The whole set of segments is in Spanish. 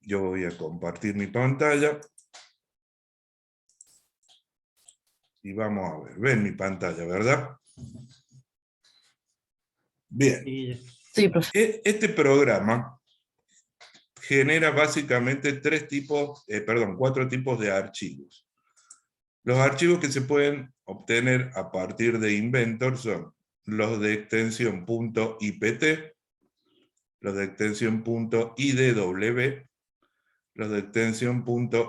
Yo voy a compartir mi pantalla. Y vamos a ver. Ven mi pantalla, ¿verdad? Bien. Sí, profe. Este programa genera básicamente cuatro tipos de archivos. Los archivos que se pueden obtener a partir de Inventor son los de extensión .ipt, los de extensión .idw, los de extensión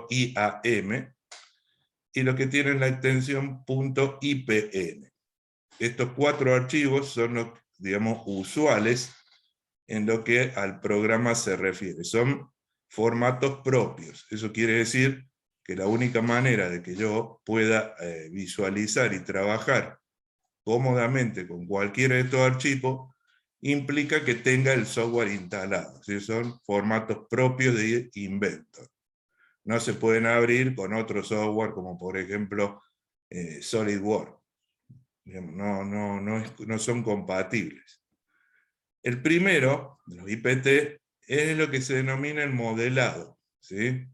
.iam y los que tienen la extensión .ipn. Estos cuatro archivos son los, digamos, usuales en lo que al programa se refiere. Son formatos propios. Eso quiere decir que la única manera de que yo pueda visualizar y trabajar cómodamente con cualquiera de estos archivos implica que tenga el software instalado. ¿Sí? Son formatos propios de Inventor. No se pueden abrir con otro software como por ejemplo SolidWorks. No son compatibles. El primero, los IPT, es lo que se denomina el modelado, ¿sí?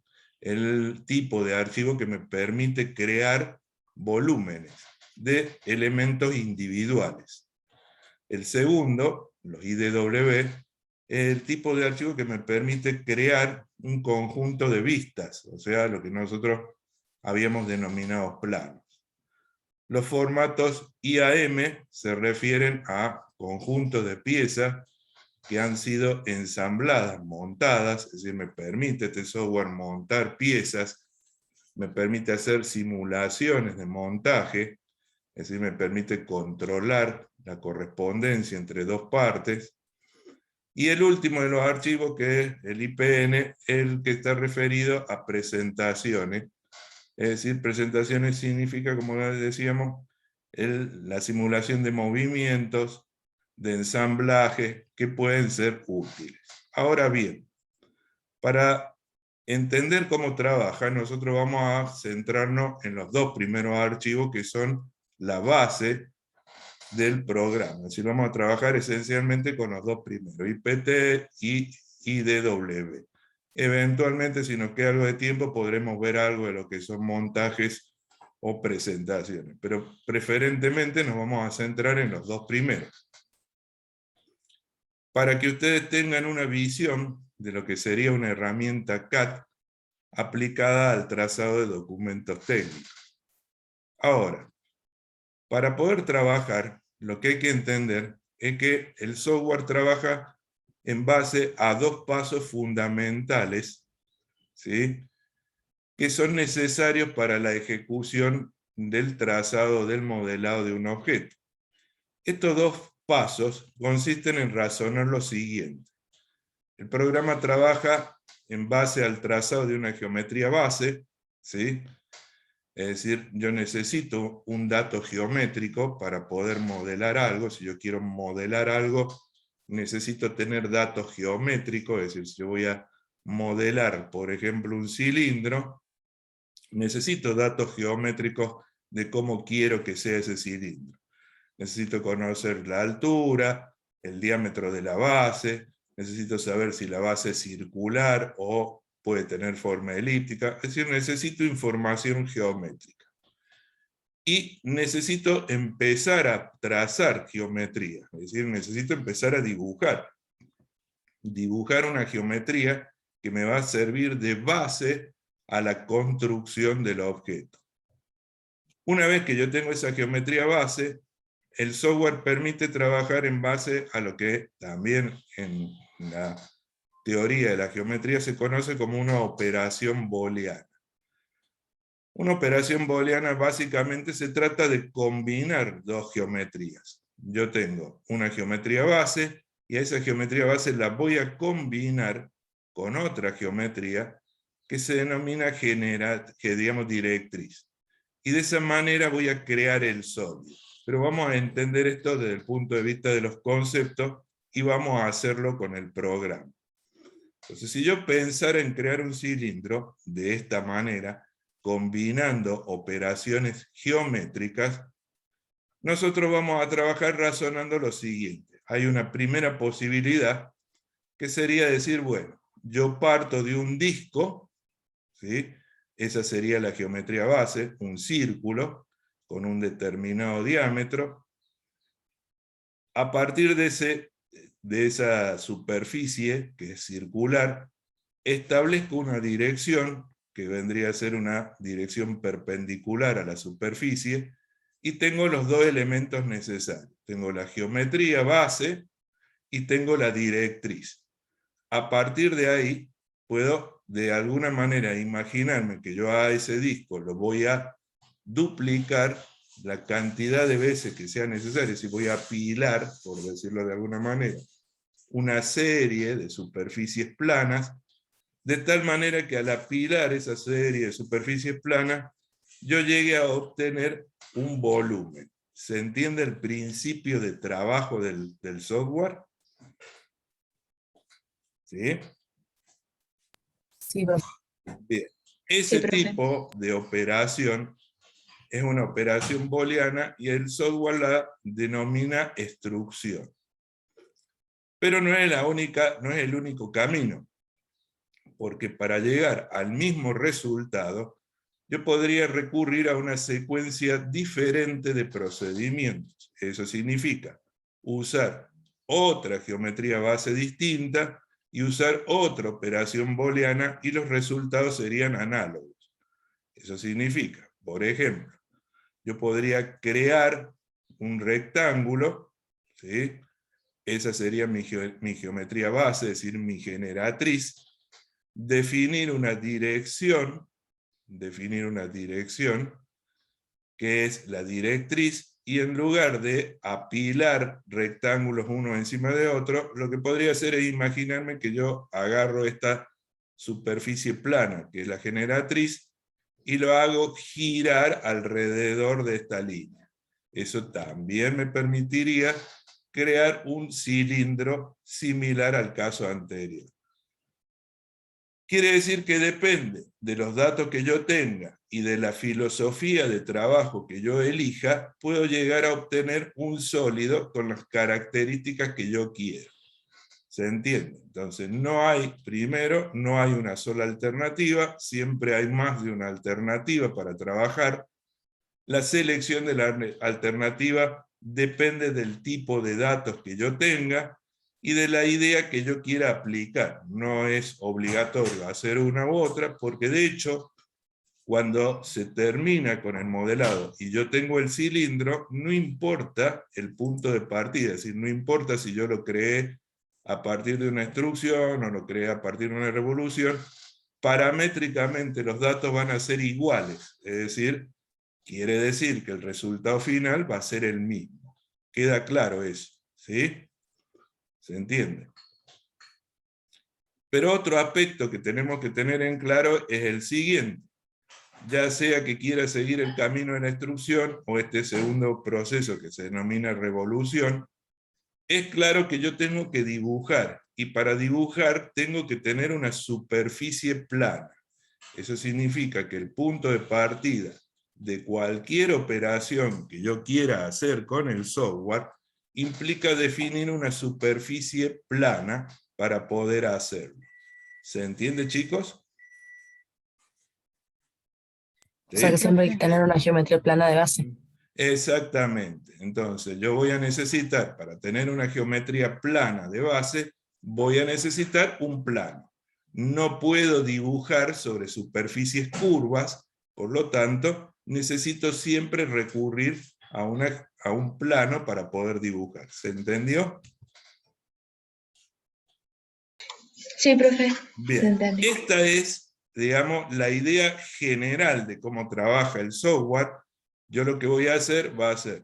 El tipo de archivo que me permite crear volúmenes de elementos individuales. El segundo, los IDW, es el tipo de archivo que me permite crear un conjunto de vistas, o sea, lo que nosotros habíamos denominado planos. Los formatos IAM se refieren a conjuntos de piezas que han sido ensambladas, montadas, es decir, me permite este software montar piezas, me permite hacer simulaciones de montaje, es decir, me permite controlar la correspondencia entre dos partes. Y el último de los archivos, que es el IPN, el que está referido a presentaciones. Es decir, presentaciones significa, como decíamos, la simulación de movimientos, de ensamblaje, que pueden ser útiles. Ahora bien, para entender cómo trabaja, nosotros vamos a centrarnos en los dos primeros archivos que son la base del programa. Es decir, vamos a trabajar esencialmente con los dos primeros, IPT y IDW. Eventualmente, si nos queda algo de tiempo, podremos ver algo de lo que son montajes o presentaciones, pero preferentemente nos vamos a centrar en los dos primeros. Para que ustedes tengan una visión de lo que sería una herramienta CAD aplicada al trazado de documentos técnicos. Ahora, para poder trabajar, lo que hay que entender es que el software trabaja en base a dos pasos fundamentales, ¿sí?, que son necesarios para la ejecución del trazado del modelado de un objeto. Estos dos pasos consisten en razonar lo siguiente. El programa trabaja en base al trazado de una geometría base, ¿sí? Es decir, yo necesito un dato geométrico para poder modelar algo. Si yo quiero modelar algo, necesito tener datos geométricos, es decir, si yo voy a modelar, por ejemplo, un cilindro, necesito datos geométricos de cómo quiero que sea ese cilindro. Necesito conocer la altura, el diámetro de la base, necesito saber si la base es circular o puede tener forma elíptica, es decir, necesito información geométrica. Y necesito empezar a trazar geometría, es decir, necesito empezar a dibujar una geometría que me va a servir de base a la construcción del objeto. Una vez que yo tengo esa geometría base, el software permite trabajar en base a lo que también en la teoría de la geometría se conoce como una operación booleana. Una operación booleana básicamente se trata de combinar dos geometrías. Yo tengo una geometría base y a esa geometría base la voy a combinar con otra geometría que se denomina directriz. Y de esa manera voy a crear el sólido. Pero vamos a entender esto desde el punto de vista de los conceptos y vamos a hacerlo con el programa. Entonces, si yo pensara en crear un cilindro de esta manera, combinando operaciones geométricas, nosotros vamos a trabajar razonando lo siguiente. Hay una primera posibilidad que sería decir, bueno, yo parto de un disco, ¿sí? Esa sería la geometría base, un círculo con un determinado diámetro. A partir de esa superficie, que es circular, establezco una dirección, que vendría a ser una dirección perpendicular a la superficie, y tengo los dos elementos necesarios. Tengo la geometría base y tengo la directriz. A partir de ahí, puedo de alguna manera imaginarme que yo a ese disco lo voy a duplicar la cantidad de veces que sea necesario, si voy a apilar, por decirlo de alguna manera, una serie de superficies planas, de tal manera que al apilar esa serie de superficies planas, yo llegue a obtener un volumen. ¿Se entiende el principio de trabajo del software? ¿Sí? Sí, profe. Bien. Sí, Ese profe. tipo de operación es una operación booleana y el software la denomina extrusión. Pero no es el único camino, porque para llegar al mismo resultado, yo podría recurrir a una secuencia diferente de procedimientos. Eso significa usar otra geometría base distinta y usar otra operación booleana, y los resultados serían análogos. Eso significa, por ejemplo, yo podría crear un rectángulo, ¿sí? Esa sería mi geometría base, es decir, mi generatriz, definir una dirección, que es la directriz, y en lugar de apilar rectángulos uno encima de otro, lo que podría hacer es imaginarme que yo agarro esta superficie plana, que es la generatriz, y lo hago girar alrededor de esta línea. Eso también me permitiría crear un cilindro similar al caso anterior. Quiere decir que depende de los datos que yo tenga y de la filosofía de trabajo que yo elija, puedo llegar a obtener un sólido con las características que yo quiero. ¿Se entiende? Entonces, no hay una sola alternativa, siempre hay más de una alternativa para trabajar. La selección de la alternativa depende del tipo de datos que yo tenga y de la idea que yo quiera aplicar. No es obligatorio hacer una u otra, porque de hecho, cuando se termina con el modelado y yo tengo el cilindro, no importa el punto de partida, es decir, no importa si yo lo creé a partir de una extrusión o lo creé a partir de una revolución, paramétricamente los datos van a ser iguales, es decir, quiere decir que el resultado final va a ser el mismo. ¿Queda claro eso? ¿Sí? ¿Se entiende? Pero otro aspecto que tenemos que tener en claro es el siguiente. Ya sea que quiera seguir el camino de la extrusión o este segundo proceso que se denomina revolución, es claro que yo tengo que dibujar, y para dibujar tengo que tener una superficie plana. Eso significa que el punto de partida de cualquier operación que yo quiera hacer con el software implica definir una superficie plana para poder hacerlo. ¿Se entiende, chicos? O sea que ¿Sí? siempre hay que tener una geometría plana de base. Exactamente. Entonces, yo voy a necesitar, para tener una geometría plana de base, voy a necesitar un plano. No puedo dibujar sobre superficies curvas, por lo tanto, necesito siempre recurrir a un plano para poder dibujar. ¿Se entendió? Sí, profe. Bien. Esta es, digamos, la idea general de cómo trabaja el software. Yo lo que voy a hacer va a ser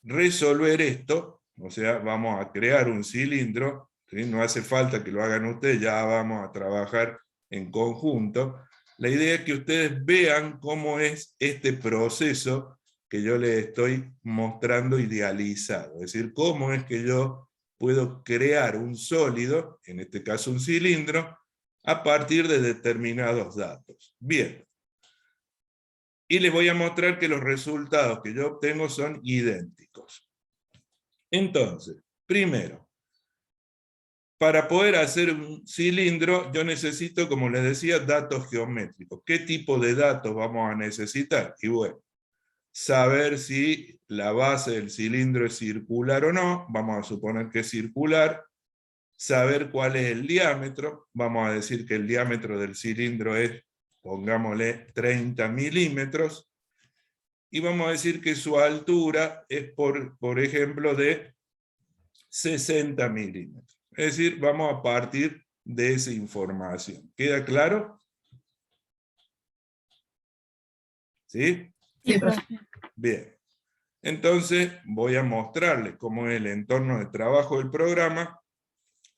resolver esto, o sea, vamos a crear un cilindro, ¿sí? No hace falta que lo hagan ustedes, ya vamos a trabajar en conjunto. La idea es que ustedes vean cómo es este proceso que yo les estoy mostrando idealizado, es decir, cómo es que yo puedo crear un sólido, en este caso un cilindro, a partir de determinados datos. Bien. Y les voy a mostrar que los resultados que yo obtengo son idénticos. Entonces, primero, para poder hacer un cilindro, yo necesito, como les decía, datos geométricos. ¿Qué tipo de datos vamos a necesitar? Y bueno, saber si la base del cilindro es circular o no, vamos a suponer que es circular, saber cuál es el diámetro, vamos a decir que el diámetro del cilindro es, pongámosle, 30 milímetros, y vamos a decir que su altura es, por ejemplo, de 60 milímetros. Es decir, vamos a partir de esa información. ¿Queda claro? ¿Sí? Sí, profe. Bien. Entonces voy a mostrarles cómo es el entorno de trabajo del programa.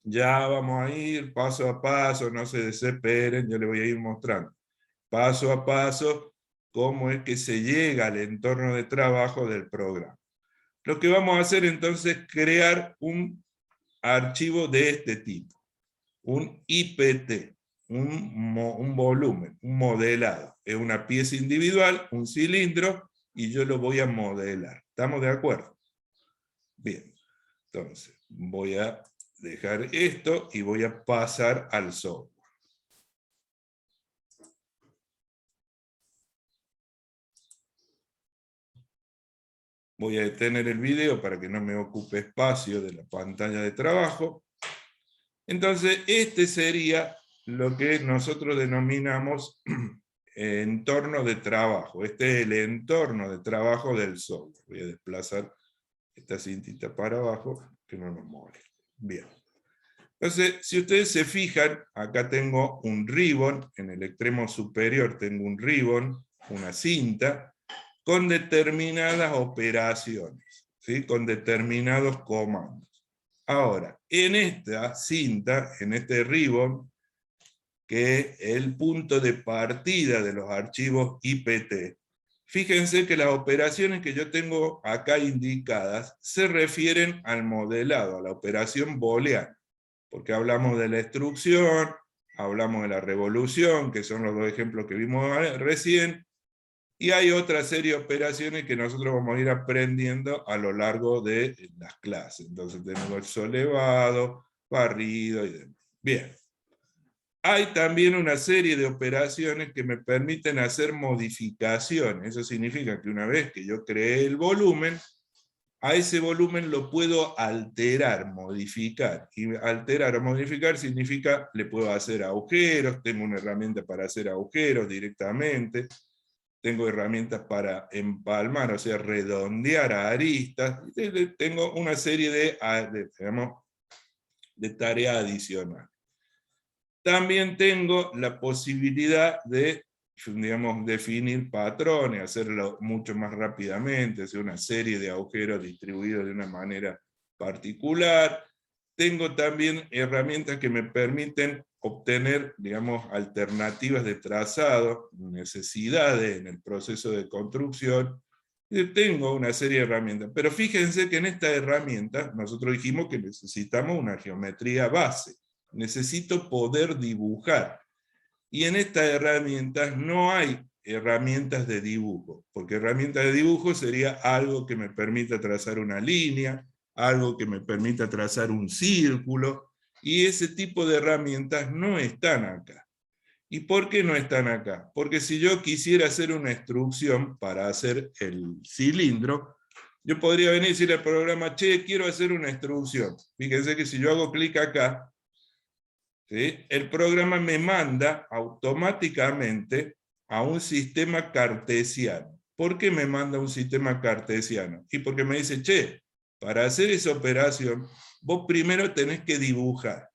Ya vamos a ir paso a paso, no se desesperen, yo les voy a ir mostrando paso a paso cómo es que se llega al entorno de trabajo del programa. Lo que vamos a hacer entonces es crear un archivo de este tipo, un IPT, un volumen, un modelado. Es una pieza individual, un cilindro, y yo lo voy a modelar. ¿Estamos de acuerdo? Bien, entonces voy a dejar esto y voy a pasar al software. Voy a detener el video para que no me ocupe espacio de la pantalla de trabajo. Entonces, este sería lo que nosotros denominamos entorno de trabajo. Este es el entorno de trabajo del software. Voy a desplazar esta cintita para abajo, que no nos moleste. Bien. Entonces, si ustedes se fijan, acá tengo un ribbon, en el extremo superior tengo un ribbon, una cinta, con determinadas operaciones, ¿sí? Con determinados comandos. Ahora, en esta cinta, en este ribbon, que es el punto de partida de los archivos IPT, fíjense que las operaciones que yo tengo acá indicadas se refieren al modelado, a la operación booleana, porque hablamos de la extrusión, hablamos de la revolución, que son los dos ejemplos que vimos recién, y hay otra serie de operaciones que nosotros vamos a ir aprendiendo a lo largo de las clases. Entonces tenemos el solevado, barrido y demás. Bien. Hay también una serie de operaciones que me permiten hacer modificaciones. Eso significa que una vez que yo creé el volumen, a ese volumen lo puedo alterar, modificar. Y alterar o modificar significa, le puedo hacer agujeros, tengo una herramienta para hacer agujeros directamente, tengo herramientas para empalmar, o sea, redondear a aristas, tengo una serie de tareas adicionales. También tengo la posibilidad de, digamos, definir patrones, hacerlo mucho más rápidamente, hacer una serie de agujeros distribuidos de una manera particular. Tengo también herramientas que me permiten obtener, digamos, alternativas de trazado, necesidades en el proceso de construcción. Tengo una serie de herramientas, pero fíjense que en esta herramienta nosotros dijimos que necesitamos una geometría base. Necesito poder dibujar. Y en estas herramientas no hay herramientas de dibujo, porque herramientas de dibujo sería algo que me permita trazar una línea, algo que me permita trazar un círculo, y ese tipo de herramientas no están acá. ¿Y por qué no están acá? Porque si yo quisiera hacer una instrucción para hacer el cilindro, yo podría venir y decirle al programa, che, quiero hacer una instrucción. Fíjense que si yo hago clic acá, ¿sí? El programa me manda automáticamente a un sistema cartesiano. ¿Por qué me manda a un sistema cartesiano? Y porque me dice, che, para hacer esa operación, vos primero tenés que dibujar.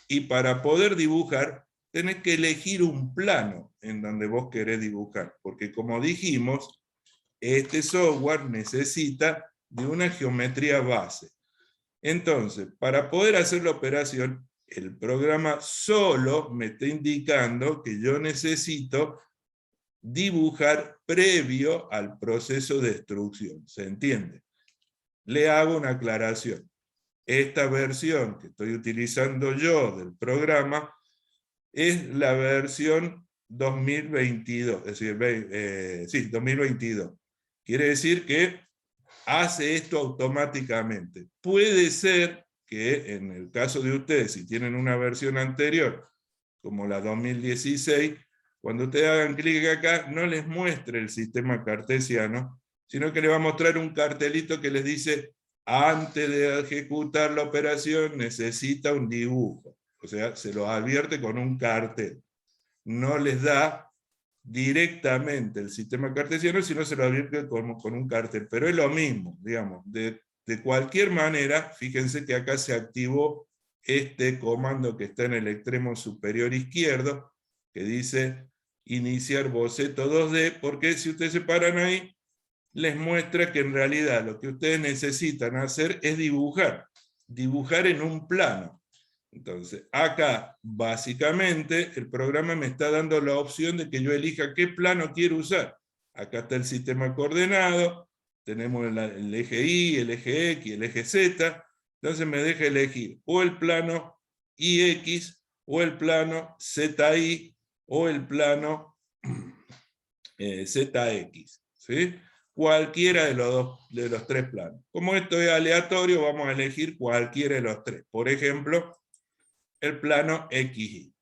Y para poder dibujar, tenés que elegir un plano en donde vos querés dibujar. Porque como dijimos, este software necesita de una geometría base. Entonces, para poder hacer la operación, el programa solo me está indicando que yo necesito dibujar previo al proceso de extrusión. ¿Se entiende? Le hago una aclaración. Esta versión que estoy utilizando yo del programa es la versión 2022, es decir, sí, 2022. Quiere decir que hace esto automáticamente. Puede ser que en el caso de ustedes, si tienen una versión anterior, como la 2016, cuando ustedes hagan clic acá, no les muestre el sistema cartesiano, sino que les va a mostrar un cartelito que les dice, antes de ejecutar la operación necesita un dibujo. O sea, se los advierte con un cartel. No les da directamente el sistema cartesiano, sino se lo advierte con un cartel. Pero es lo mismo, digamos. De cualquier manera, fíjense que acá se activó este comando que está en el extremo superior izquierdo, que dice iniciar boceto 2D, porque si ustedes se paran ahí, les muestra que en realidad lo que ustedes necesitan hacer es dibujar en un plano. Entonces, acá, básicamente, el programa me está dando la opción de que yo elija qué plano quiero usar. Acá está el sistema coordenado, tenemos el eje Y, el eje X, el eje Z, entonces me deja elegir o el plano IX, o el plano ZY, o el plano ZX, ¿sí? Cualquiera de los tres planos. Como esto es aleatorio, vamos a elegir cualquiera de los tres. Por ejemplo, el plano XY.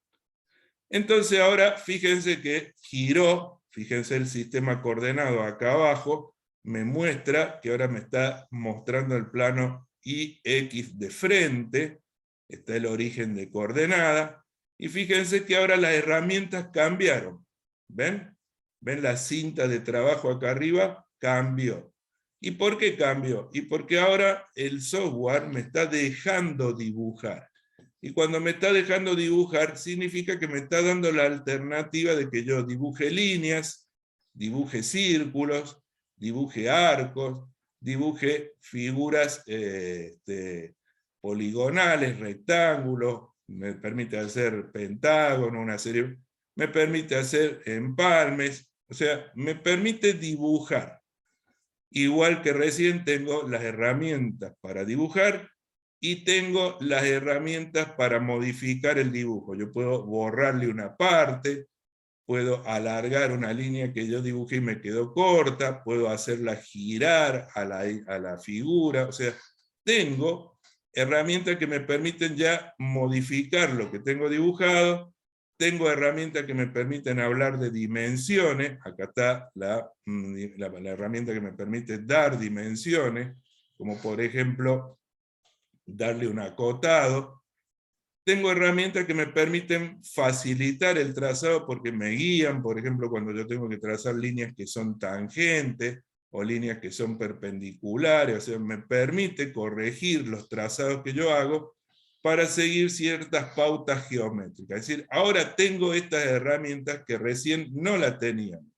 Entonces ahora fíjense que giró, fíjense el sistema coordenado acá abajo, me muestra que ahora me está mostrando el plano IX de frente, está el origen de coordenada, y fíjense que ahora las herramientas cambiaron. ¿Ven? ¿Ven la cinta de trabajo acá arriba? Cambió. ¿Y por qué cambió? Y porque ahora el software me está dejando dibujar. Y cuando me está dejando dibujar, significa que me está dando la alternativa de que yo dibuje líneas, dibuje círculos, dibuje arcos, dibuje figuras poligonales, rectángulos, me permite hacer pentágonos, una serie, me permite hacer empalmes, o sea, me permite dibujar. Igual que recién tengo las herramientas para dibujar, y tengo las herramientas para modificar el dibujo. Yo puedo borrarle una parte, puedo alargar una línea que yo dibujé y me quedó corta, puedo hacerla girar a la figura, o sea, tengo herramientas que me permiten ya modificar lo que tengo dibujado, tengo herramientas que me permiten hablar de dimensiones, acá está la herramienta que me permite dar dimensiones, como por ejemplo, darle un acotado. Tengo herramientas que me permiten facilitar el trazado porque me guían, por ejemplo, cuando yo tengo que trazar líneas que son tangentes o líneas que son perpendiculares, o sea, me permite corregir los trazados que yo hago para seguir ciertas pautas geométricas. Es decir, ahora tengo estas herramientas que recién no las teníamos.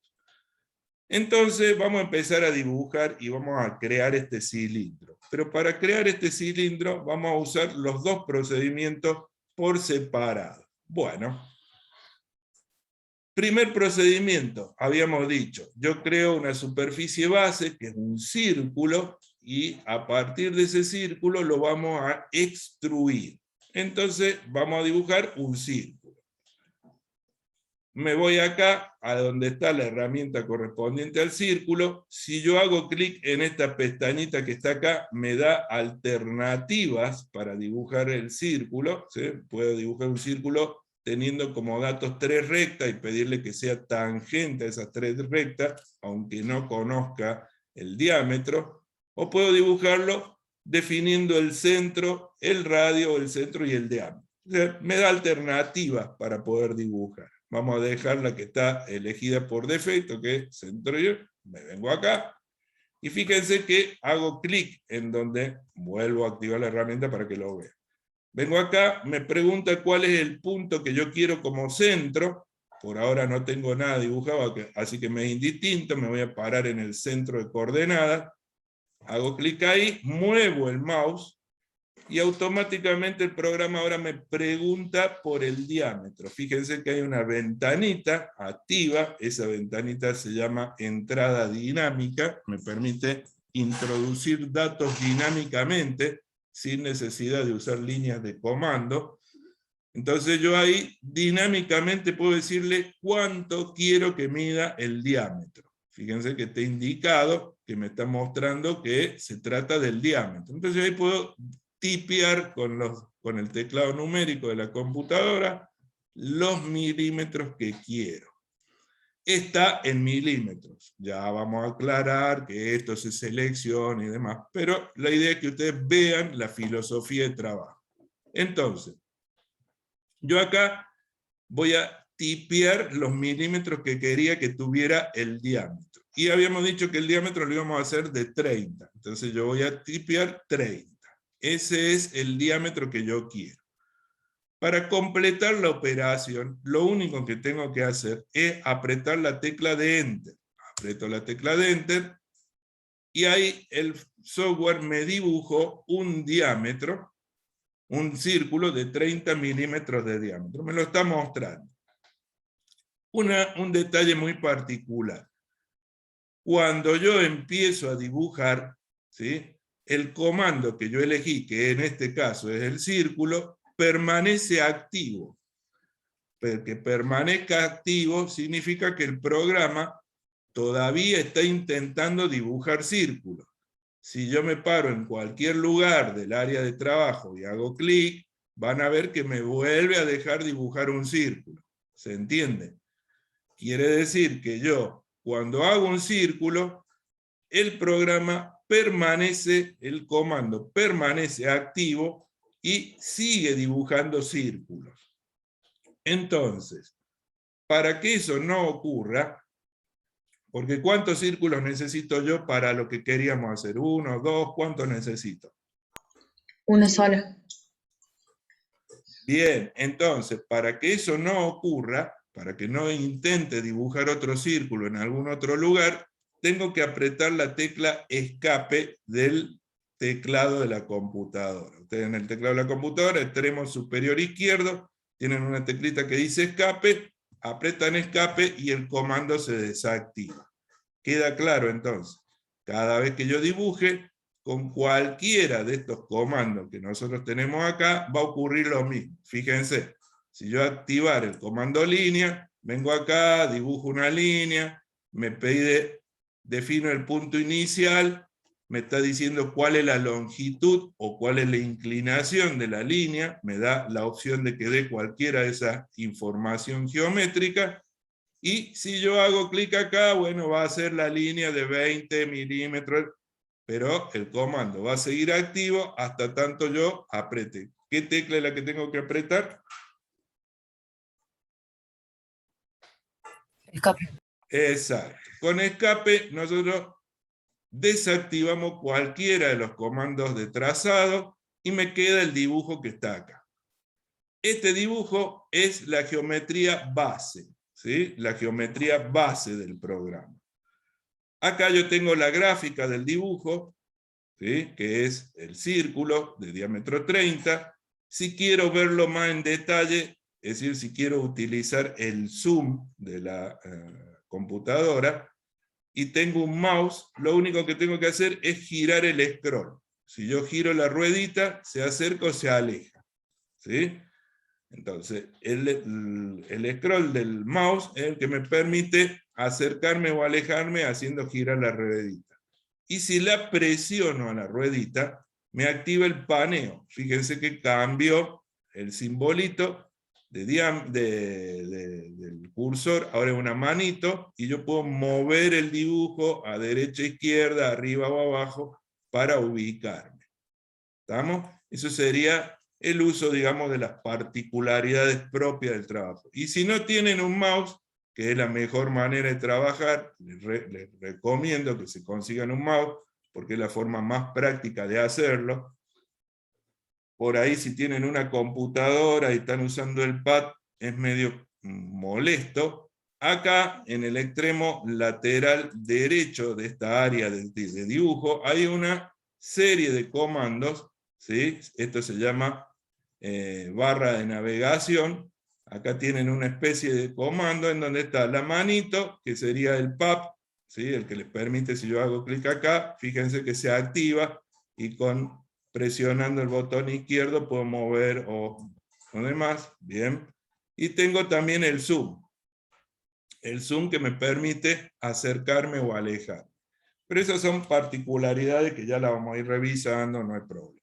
Entonces vamos a empezar a dibujar y vamos a crear este cilindro. Pero para crear este cilindro vamos a usar los dos procedimientos por separado. Bueno, primer procedimiento, habíamos dicho, yo creo una superficie base, que es un círculo, y a partir de ese círculo lo vamos a extruir. Entonces vamos a dibujar un círculo. Me voy acá, a donde está la herramienta correspondiente al círculo. Si yo hago clic en esta pestañita que está acá, me da alternativas para dibujar el círculo. ¿Sí? Puedo dibujar un círculo teniendo como datos 3 rectas y pedirle que sea tangente a esas 3 rectas, aunque no conozca el diámetro. O puedo dibujarlo definiendo el centro, el radio, el centro y el diámetro. O sea, me da alternativas para poder dibujar. Vamos a dejar la que está elegida por defecto, que es centro. Me vengo acá, y fíjense que hago clic en donde vuelvo a activar la herramienta para que lo vean. Vengo acá, me pregunta cuál es el punto que yo quiero como centro. Por ahora no tengo nada dibujado, así que me es indistinto, me voy a parar en el centro de coordenadas. Hago clic ahí, muevo el mouse, y automáticamente el programa ahora me pregunta por el diámetro. Fíjense que hay una ventanita activa, esa ventanita se llama entrada dinámica, me permite introducir datos dinámicamente, sin necesidad de usar líneas de comando. Entonces yo ahí dinámicamente puedo decirle cuánto quiero que mida el diámetro. Fíjense que está indicado, que me está mostrando que se trata del diámetro. Entonces ahí puedo tipear con el teclado numérico de la computadora los milímetros que quiero. Está en milímetros. Ya vamos a aclarar que esto se selecciona y demás, pero la idea es que ustedes vean la filosofía de trabajo. Entonces, yo acá voy a tipear los milímetros que quería que tuviera el diámetro. Y habíamos dicho que el diámetro lo íbamos a hacer de 30. Entonces yo voy a tipear 30. Ese es el diámetro que yo quiero. Para completar la operación, lo único que tengo que hacer es apretar la tecla de Enter. Aprieto la tecla de Enter y ahí el software me dibujó un diámetro, un círculo de 30 milímetros de diámetro. Me lo está mostrando. Un detalle muy particular. Cuando yo empiezo a dibujar, ¿sí?, el comando que yo elegí, que en este caso es el círculo, permanece activo. Que permanezca activo significa que el programa todavía está intentando dibujar círculos. Si yo me paro en cualquier lugar del área de trabajo y hago clic, van a ver que me vuelve a dejar dibujar un círculo. ¿Se entiende? Quiere decir que yo, cuando hago un círculo, el programa permanece, el comando permanece activo y sigue dibujando círculos. Entonces, para que eso no ocurra, porque ¿cuántos círculos necesito yo para lo que queríamos hacer? ¿1, 2? ¿Cuántos necesito? Uno solo. Bien, entonces, para que eso no ocurra, para que no intente dibujar otro círculo en algún otro lugar, tengo que apretar la tecla escape del teclado de la computadora. Ustedes en el teclado de la computadora, extremo superior izquierdo, tienen una teclita que dice escape, apretan escape y el comando se desactiva. ¿Queda claro entonces? Cada vez que yo dibuje, con cualquiera de estos comandos que nosotros tenemos acá, va a ocurrir lo mismo. Fíjense, si yo activar el comando línea, vengo acá, dibujo una línea, me pide, defino el punto inicial, me está diciendo cuál es la longitud o cuál es la inclinación de la línea, me da la opción de que dé cualquiera de esa información geométrica, y si yo hago clic acá, bueno, va a ser la línea de 20 milímetros, pero el comando va a seguir activo hasta tanto yo apriete. ¿Qué tecla es la que tengo que apretar? Escape. Exacto. Con escape nosotros desactivamos cualquiera de los comandos de trazado y me queda el dibujo que está acá. Este dibujo es la geometría base, ¿sí? La geometría base del programa. Acá yo tengo la gráfica del dibujo, ¿sí?, que es el círculo de diámetro 30. Si quiero verlo más en detalle, es decir, si quiero utilizar el zoom de la computadora, y tengo un mouse, lo único que tengo que hacer es girar el scroll. Si yo giro la ruedita, se acerca o se aleja, ¿sí? Entonces, el scroll del mouse es el que me permite acercarme o alejarme haciendo girar la ruedita. Y si la presiono a la ruedita, me activa el paneo. Fíjense que cambió el simbolito del cursor, ahora es una manito, y yo puedo mover el dibujo a derecha, izquierda, arriba o abajo, para ubicarme. ¿Estamos? Eso sería el uso, digamos, de las particularidades propias del trabajo. Y si no tienen un mouse, que es la mejor manera de trabajar, les recomiendo que se consigan un mouse, porque es la forma más práctica de hacerlo. Por ahí, si tienen una computadora y están usando el pad, es medio molesto. Acá, en el extremo lateral derecho de esta área de dibujo, hay una serie de comandos, ¿sí? Esto se llama barra de navegación. Acá tienen una especie de comando en donde está la manito, que sería el pad, ¿sí?, el que les permite, si yo hago clic acá, fíjense que se activa, y presionando el botón izquierdo puedo mover o demás. Bien. Y tengo también el zoom. El zoom que me permite acercarme o alejar. Pero esas son particularidades que ya las vamos a ir revisando, no hay problema.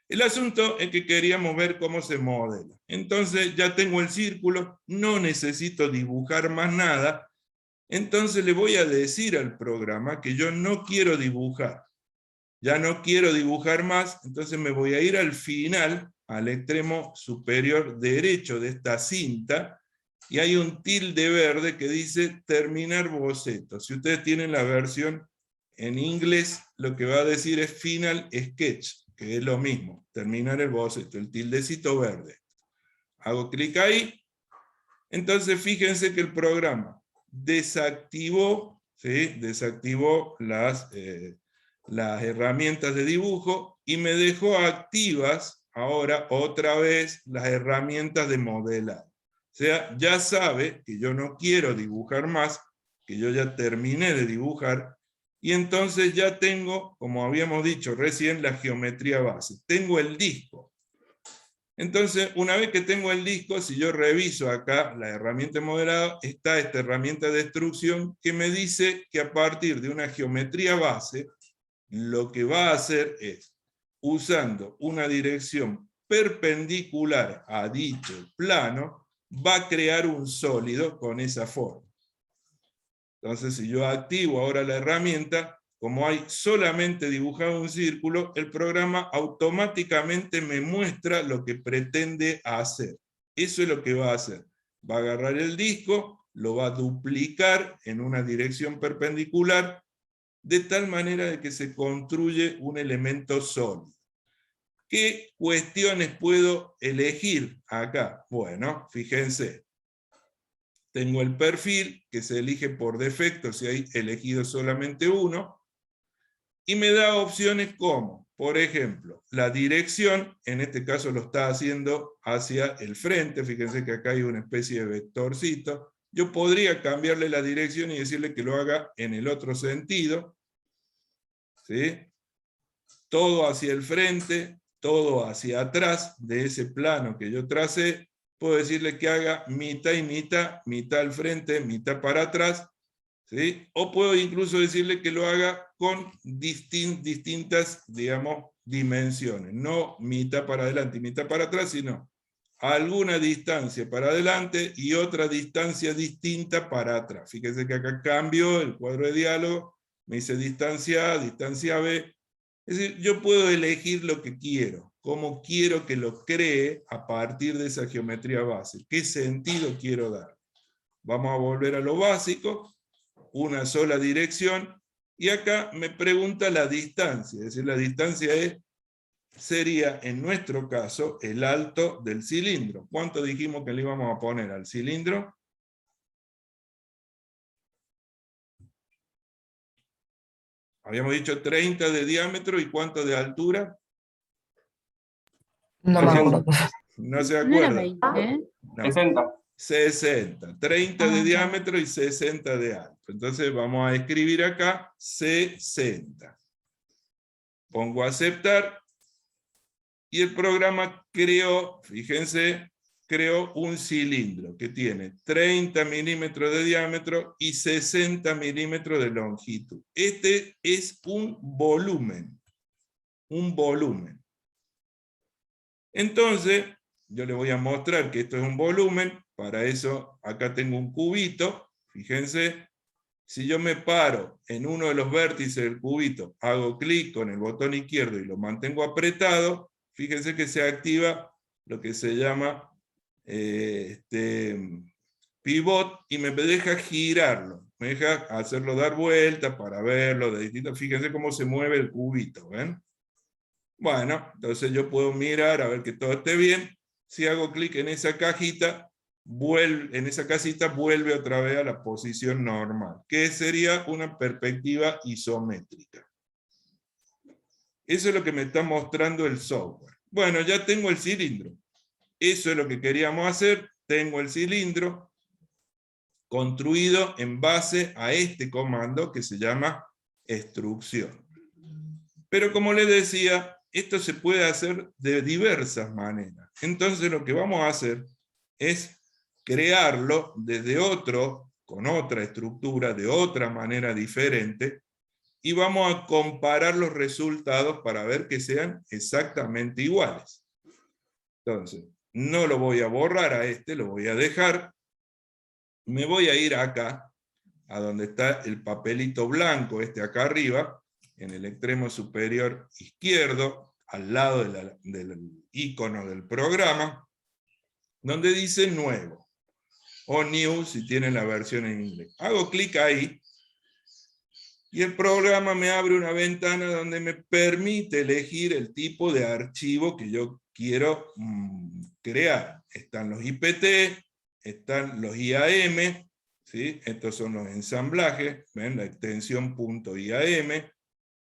El asunto es que queríamos ver cómo se modela. Entonces ya tengo el círculo, no necesito dibujar más nada, entonces le voy a decir al programa que yo no quiero dibujar. Ya no quiero dibujar más, entonces me voy a ir al final, al extremo superior derecho de esta cinta, y hay un tilde verde que dice terminar boceto. Si ustedes tienen la versión en inglés, lo que va a decir es final sketch, que es lo mismo, terminar el boceto, el tildecito verde. Hago clic ahí, entonces fíjense que el programa desactivó, ¿sí? Desactivó las herramientas de dibujo y me dejó activas ahora otra vez las herramientas de modelado. O sea, ya sabe que yo no quiero dibujar más, que yo ya terminé de dibujar, y entonces ya tengo, como habíamos dicho recién, la geometría base. Tengo el disco. Entonces, una vez que tengo el disco, si yo reviso acá la herramienta de modelado, está esta herramienta de extrusión que me dice que a partir de una geometría base, lo que va a hacer es, usando una dirección perpendicular a dicho plano, va a crear un sólido con esa forma. Entonces, si yo activo ahora la herramienta, como hay solamente dibujado un círculo, el programa automáticamente me muestra lo que pretende hacer. Eso es lo que va a hacer. Va a agarrar el disco, lo va a duplicar en una dirección perpendicular, de tal manera de que se construye un elemento sólido. ¿Qué cuestiones puedo elegir acá? Bueno, fíjense. Tengo el perfil, que se elige por defecto si hay elegido solamente uno, y me da opciones como, por ejemplo, la dirección, en este caso lo está haciendo hacia el frente, fíjense que acá hay una especie de vectorcito. Yo podría cambiarle la dirección y decirle que lo haga en el otro sentido, ¿sí? Todo hacia el frente, todo hacia atrás de ese plano que yo tracé. Puedo decirle que haga mitad y mitad, mitad al frente, mitad para atrás, ¿sí? O puedo incluso decirle que lo haga con distintas, digamos, dimensiones. No mitad para adelante y mitad para atrás, sino alguna distancia para adelante y otra distancia distinta para atrás. Fíjense que acá cambio el cuadro de diálogo, me dice distancia A, distancia B. Es decir, yo puedo elegir lo que quiero, cómo quiero que lo cree a partir de esa geometría base, qué sentido quiero dar. Vamos a volver a lo básico, una sola dirección, y acá me pregunta la distancia, es decir, la distancia sería, en nuestro caso, el alto del cilindro. ¿Cuánto dijimos que le íbamos a poner al cilindro? Habíamos dicho 30 de diámetro, ¿y cuánto de altura? No me acuerdo. No se ¿No era acuerda. 20? No. 60. 60. 30 de diámetro y 60 de alto. Entonces vamos a escribir acá 60. Pongo aceptar. Y el programa creó, fíjense, creó un cilindro que tiene 30 milímetros de diámetro y 60 milímetros de longitud. Este es un volumen. Un volumen. Entonces, yo le voy a mostrar que esto es un volumen. Para eso, acá tengo un cubito. Fíjense, si yo me paro en uno de los vértices del cubito, hago clic con el botón izquierdo y lo mantengo apretado, fíjense que se activa lo que se llama pivot, y me deja girarlo, me deja hacerlo dar vuelta para verlo de distintas. Fíjense cómo se mueve el cubito, ¿ven? Bueno, entonces yo puedo mirar a ver que todo esté bien. Si hago clic en esa cajita, en esa casita vuelve otra vez a la posición normal, que sería una perspectiva isométrica. Eso es lo que me está mostrando el software. Bueno, ya tengo el cilindro. Eso es lo que queríamos hacer. Tengo el cilindro construido en base a este comando que se llama extrusión. Pero como les decía, esto se puede hacer de diversas maneras. Entonces lo que vamos a hacer es crearlo desde con otra estructura, de otra manera diferente, y vamos a comparar los resultados para ver que sean exactamente iguales. Entonces, no lo voy a borrar a este, lo voy a dejar. Me voy a ir acá, a donde está el papelito blanco, acá arriba, en el extremo superior izquierdo, al lado del icono del programa, donde dice nuevo, o new si tienen la versión en inglés. Hago clic ahí, y el programa me abre una ventana donde me permite elegir el tipo de archivo que yo quiero crear. Están los IPT, están los IAM, ¿sí? Estos son los ensamblajes, ¿ven? La extensión .iam,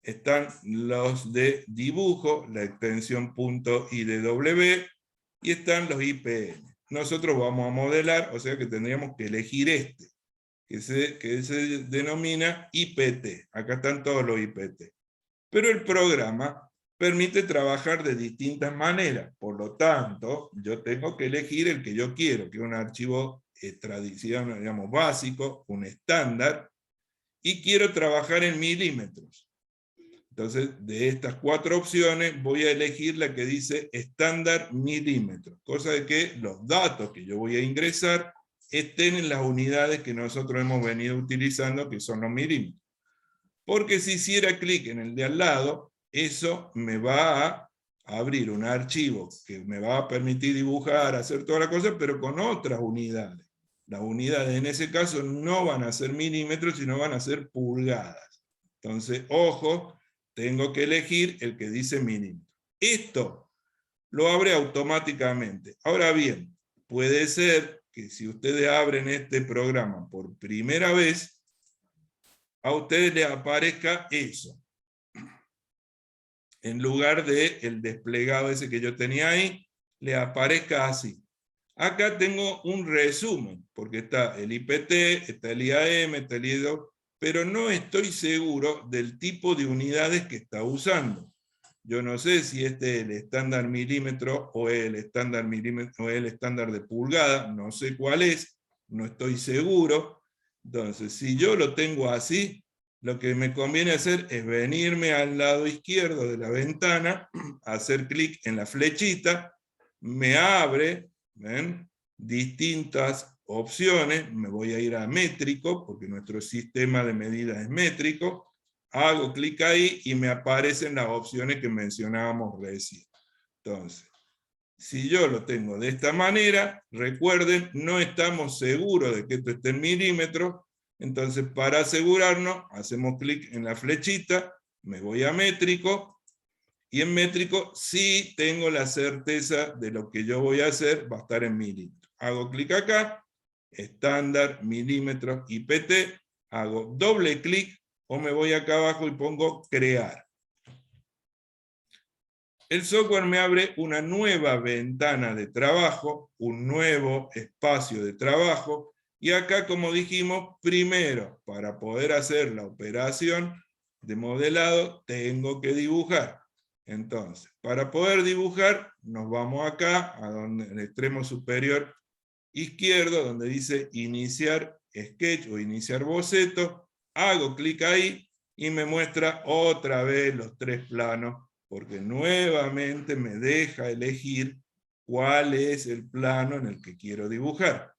están los de dibujo, la extensión .idw, y están los IPN. Nosotros vamos a modelar, o sea que tendríamos que elegir que se denomina IPT. Acá están todos los IPT. Pero el programa permite trabajar de distintas maneras. Por lo tanto, yo tengo que elegir el que yo quiero, que es un archivo tradicional, digamos, básico, un estándar, y quiero trabajar en milímetros. Entonces, de estas 4 opciones, voy a elegir la que dice estándar milímetros, cosa de que los datos que yo voy a ingresar estén en las unidades que nosotros hemos venido utilizando, que son los milímetros. Porque si hiciera clic en el de al lado, eso me va a abrir un archivo que me va a permitir dibujar, hacer toda la cosa, pero con otras unidades. Las unidades en ese caso no van a ser milímetros, sino van a ser pulgadas. Entonces, ojo, tengo que elegir el que dice milímetros. Esto lo abre automáticamente. Ahora bien, puede ser que si ustedes abren este programa por primera vez, a ustedes les aparezca eso. En lugar de el desplegado ese que yo tenía ahí, le aparezca así. Acá tengo un resumen, porque está el IPT, está el IAM, está el IDO, pero no estoy seguro del tipo de unidades que está usando. Yo no sé si este es el estándar milímetro o el estándar milímetro o el estándar de pulgada, no sé cuál es, no estoy seguro. Entonces, si yo lo tengo así, lo que me conviene hacer es venirme al lado izquierdo de la ventana, hacer clic en la flechita, me abre, ¿ven?, distintas opciones. Me voy a ir a métrico, porque nuestro sistema de medida es métrico. Hago clic ahí y me aparecen las opciones que mencionábamos recién. Entonces, si yo lo tengo de esta manera, recuerden, no estamos seguros de que esto esté en milímetros. Entonces, para asegurarnos, hacemos clic en la flechita, me voy a métrico, y en métrico sí tengo la certeza de lo que yo voy a hacer va a estar en milímetros. Hago clic acá, estándar, milímetros, IPT, hago doble clic, o me voy acá abajo y pongo crear. El software me abre una nueva ventana de trabajo, un nuevo espacio de trabajo, y acá, como dijimos, primero, para poder hacer la operación de modelado, tengo que dibujar. Entonces, para poder dibujar, nos vamos acá, en el extremo superior izquierdo, donde dice iniciar sketch o iniciar boceto, hago clic ahí y me muestra otra vez los 3 planos, porque nuevamente me deja elegir cuál es el plano en el que quiero dibujar.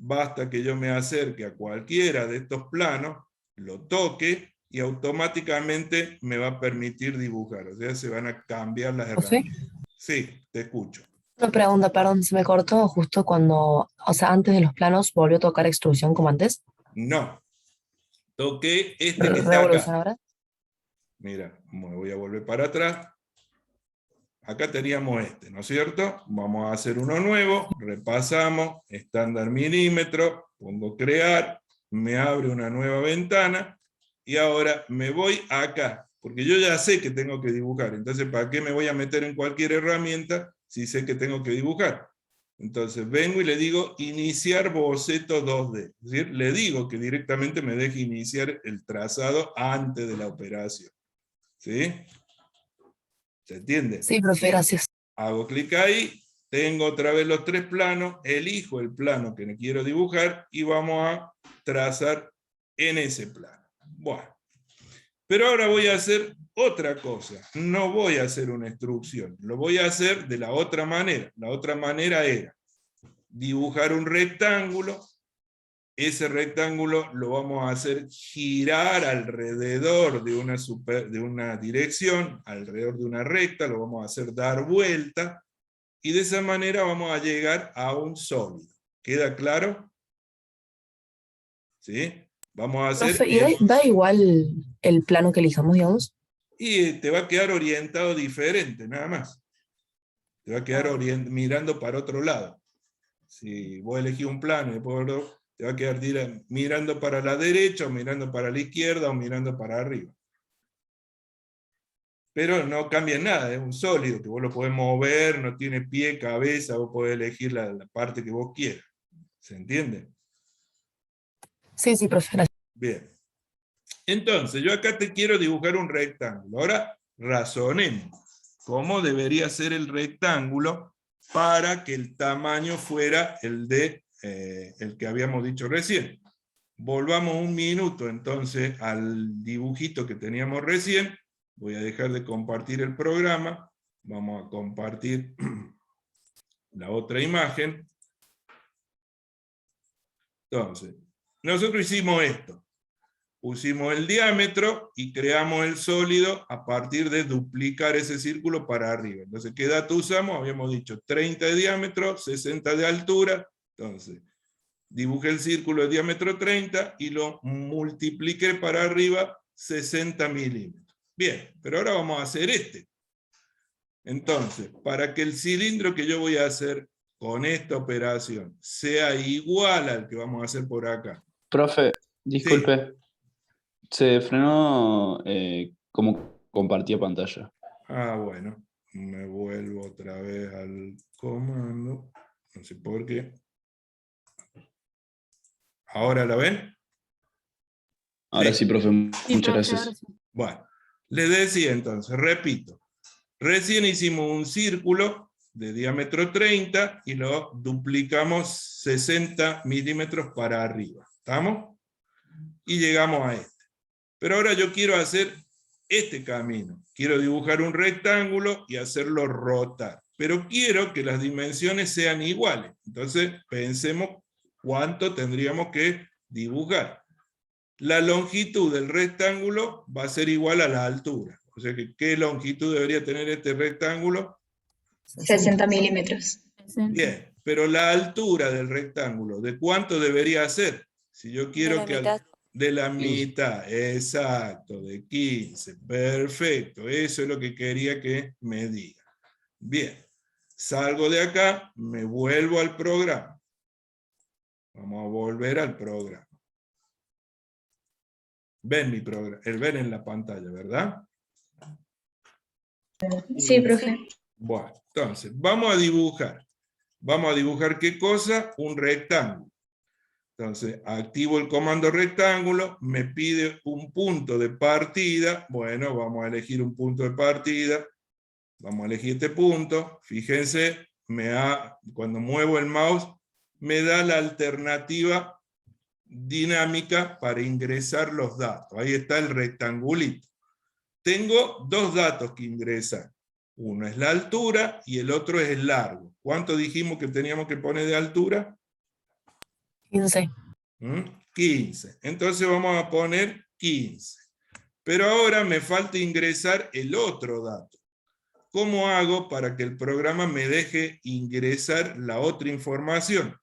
Basta que yo me acerque a cualquiera de estos planos, lo toque, y automáticamente me va a permitir dibujar. O sea, se van a cambiar las herramientas. Sí, te escucho. Una pregunta, perdón, se me cortó justo cuando, o sea, antes de los planos volvió a tocar extrusión como antes. No. Toqué este que está Revolución acá. ahora. Mira, me voy a volver para atrás. Acá teníamos este, ¿no es cierto? Vamos a hacer uno nuevo, repasamos, estándar milímetro, pongo crear, me abre una nueva ventana, y ahora me voy acá, porque yo ya sé que tengo que dibujar. Entonces, ¿para qué me voy a meter en cualquier herramienta si sé que tengo que dibujar? Entonces vengo y le digo iniciar boceto 2D. Es decir, le digo que directamente me deje iniciar el trazado antes de la operación. ¿Sí? ¿Se entiende? Sí, profe, gracias. Hago clic ahí, tengo otra vez los 3 planos, elijo el plano que me quiero dibujar y vamos a trazar en ese plano. Bueno, Pero ahora voy a hacer otra cosa. No voy a hacer una instrucción. Lo voy a hacer de la otra manera. La otra manera era dibujar un rectángulo. Ese rectángulo lo vamos a hacer girar alrededor de una dirección, alrededor de una recta, lo vamos a hacer dar vuelta, y de esa manera vamos a llegar a un sólido. ¿Queda claro? ¿Sí? Vamos a hacer... Profe, ¿y da igual el plano que elijamos, digamos? Y te va a quedar orientado diferente, nada más. Te va a quedar mirando para otro lado. Si vos elegís un plano y después te va a quedar mirando para la derecha, o mirando para la izquierda, o mirando para arriba. Pero no cambia nada, es un sólido, que vos lo podés mover, no tiene pie, cabeza, vos podés elegir la parte que vos quieras. ¿Se entiende? Sí, sí, profe, gracias. Bien. Entonces, yo acá te quiero dibujar un rectángulo. Ahora, razonemos. ¿Cómo debería ser el rectángulo para que el tamaño fuera el que habíamos dicho recién? Volvamos un minuto entonces al dibujito que teníamos recién. Voy a dejar de compartir el programa. Vamos a compartir la otra imagen. Entonces, nosotros hicimos esto. Pusimos el diámetro y creamos el sólido a partir de duplicar ese círculo para arriba. Entonces, ¿qué dato usamos? Habíamos dicho 30 de diámetro, 60 de altura. Entonces, dibujé el círculo de diámetro 30 y lo multipliqué para arriba 60 milímetros. Bien, pero ahora vamos a hacer este. Entonces, para que el cilindro que yo voy a hacer con esta operación sea igual al que vamos a hacer por acá. Profe, disculpe. Sí. Se frenó como compartía pantalla. Ah, bueno. Me vuelvo otra vez al comando. No sé por qué. ¿Ahora la ven? Ahora sí, profe, Sí, muchas profe, ahora gracias. sí. Bueno, les decía entonces, repito. Recién hicimos un círculo de diámetro 30 y lo duplicamos 60 milímetros para arriba. ¿Estamos? Y llegamos a este. Pero ahora yo quiero hacer este camino. Quiero dibujar un rectángulo y hacerlo rotar. Pero quiero que las dimensiones sean iguales. Entonces pensemos cuánto tendríamos que dibujar. La longitud del rectángulo va a ser igual a la altura. O sea que, ¿qué longitud debería tener este rectángulo? 60 milímetros. Bien, pero la altura del rectángulo, ¿de cuánto debería ser? Si yo quiero que... De la 15. mitad, exacto, de 15, perfecto, eso es lo que quería que me diga. Bien, salgo de acá, me vuelvo al programa. Vamos a volver al programa. Ven mi programa, ven en la pantalla, ¿verdad? Sí, profe. Bueno, entonces, vamos a dibujar. Vamos a dibujar ¿qué cosa? Un rectángulo. Entonces, activo el comando rectángulo, me pide un punto de partida. Bueno, vamos a elegir un punto de partida. Vamos a elegir este punto. Fíjense, cuando muevo el mouse, me da la alternativa dinámica para ingresar los datos. Ahí está el rectangulito. Tengo dos datos que ingresar. Uno es la altura y el otro es el largo. ¿Cuánto dijimos que teníamos que poner de altura? 15. 15. Entonces vamos a poner 15. Pero ahora me falta ingresar el otro dato. ¿Cómo hago para que el programa me deje ingresar la otra información?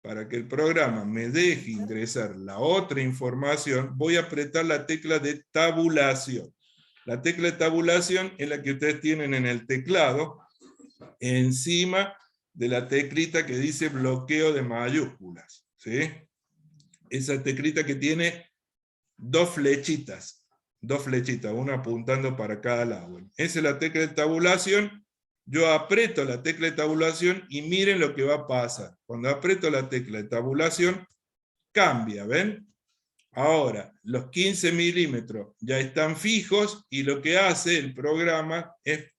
Para que el programa me deje ingresar la otra información, voy a apretar la tecla de tabulación. La tecla de tabulación es la que ustedes tienen en el teclado, encima de la teclita que dice bloqueo de mayúsculas. ¿Sí? Esa teclita que tiene dos flechitas, una apuntando para cada lado. Esa es la tecla de tabulación. Yo aprieto la tecla de tabulación y miren lo que va a pasar. Cuando aprieto la tecla de tabulación, cambia, ¿ven? Ahora, los 15 milímetros ya están fijos y lo que hace el programa es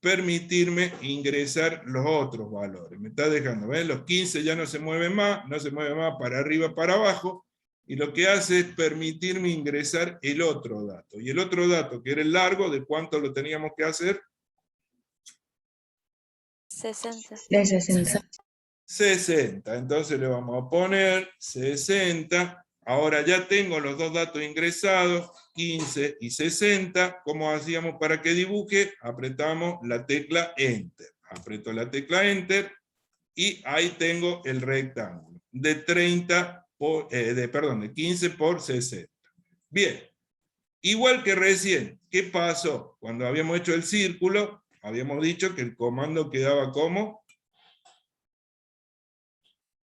permitirme ingresar los otros valores. Me está dejando, ¿ven? Los 15 ya no se mueven más, no se mueven más para arriba, para abajo. y lo que hace es permitirme ingresar el otro dato. Y el otro dato, que era el largo, ¿de cuánto lo teníamos que hacer? 60. De 60. 60. Entonces le vamos a poner 60. Ahora ya tengo los dos datos ingresados, 15 y 60. ¿Cómo hacíamos para que dibuje? Apretamos la tecla Enter. Aprieto la tecla Enter y ahí tengo el rectángulo de 15 por 60. Bien, igual que recién, ¿qué pasó? Cuando habíamos hecho el círculo, habíamos dicho que el comando quedaba como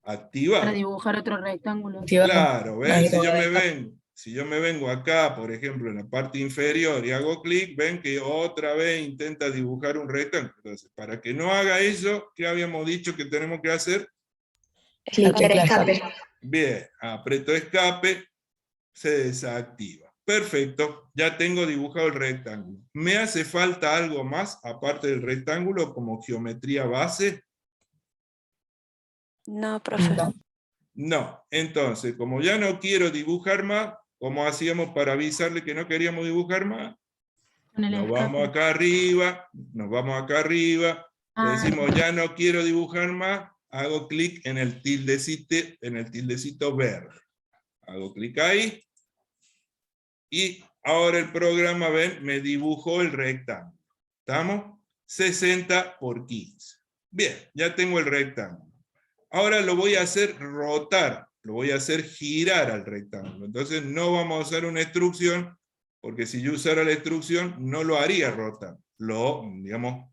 activado. Para dibujar otro rectángulo. Claro, ¿ven? Ahí Si lo yo, voy si yo me vengo acá, por ejemplo, en la parte inferior y hago clic, ven que otra vez intenta dibujar un rectángulo. Entonces, para que no haga eso, ¿qué habíamos dicho que tenemos que hacer? Clicar escape. Bien, aprieto escape, se desactiva. Perfecto, ya tengo dibujado el rectángulo. ¿Me hace falta algo más, aparte del rectángulo, como geometría base? No, profe. No. No, entonces, como ya no quiero dibujar más, ¿cómo hacíamos para avisarle que no queríamos dibujar más? Con el Nos escape. vamos acá arriba, le Ah. decimos ya no quiero dibujar más, hago clic en el tildecito verde. Hago clic ahí, y ahora el programa, ven, me dibujó el rectángulo. ¿Estamos? 60 por 15. Bien, ya tengo el rectángulo. Ahora lo voy a hacer rotar, lo voy a hacer girar al rectángulo. Entonces no vamos a usar una extrusión, porque si yo usara la extrusión no lo haría rotar. Lo, digamos,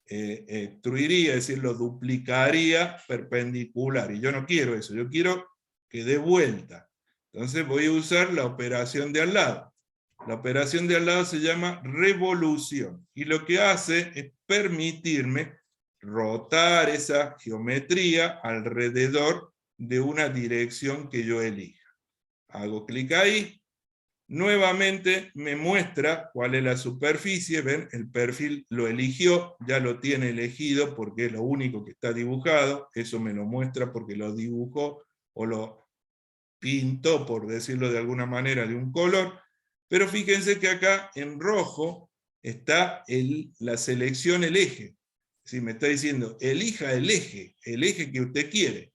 extruiría, es decir, lo duplicaría perpendicular. Y yo no quiero eso, yo quiero que dé vuelta. Entonces voy a usar la operación de al lado. La operación de al lado se llama revolución. Y lo que hace es permitirme rotar esa geometría alrededor de una dirección que yo elija. Hago clic ahí, nuevamente me muestra cuál es la superficie, ven, el perfil lo eligió, ya lo tiene elegido porque es lo único que está dibujado, eso me lo muestra porque lo dibujó o lo pintó, por decirlo de alguna manera, de un color, pero fíjense que acá en rojo está la selección, el eje. Si me está diciendo, elija el eje que usted quiere,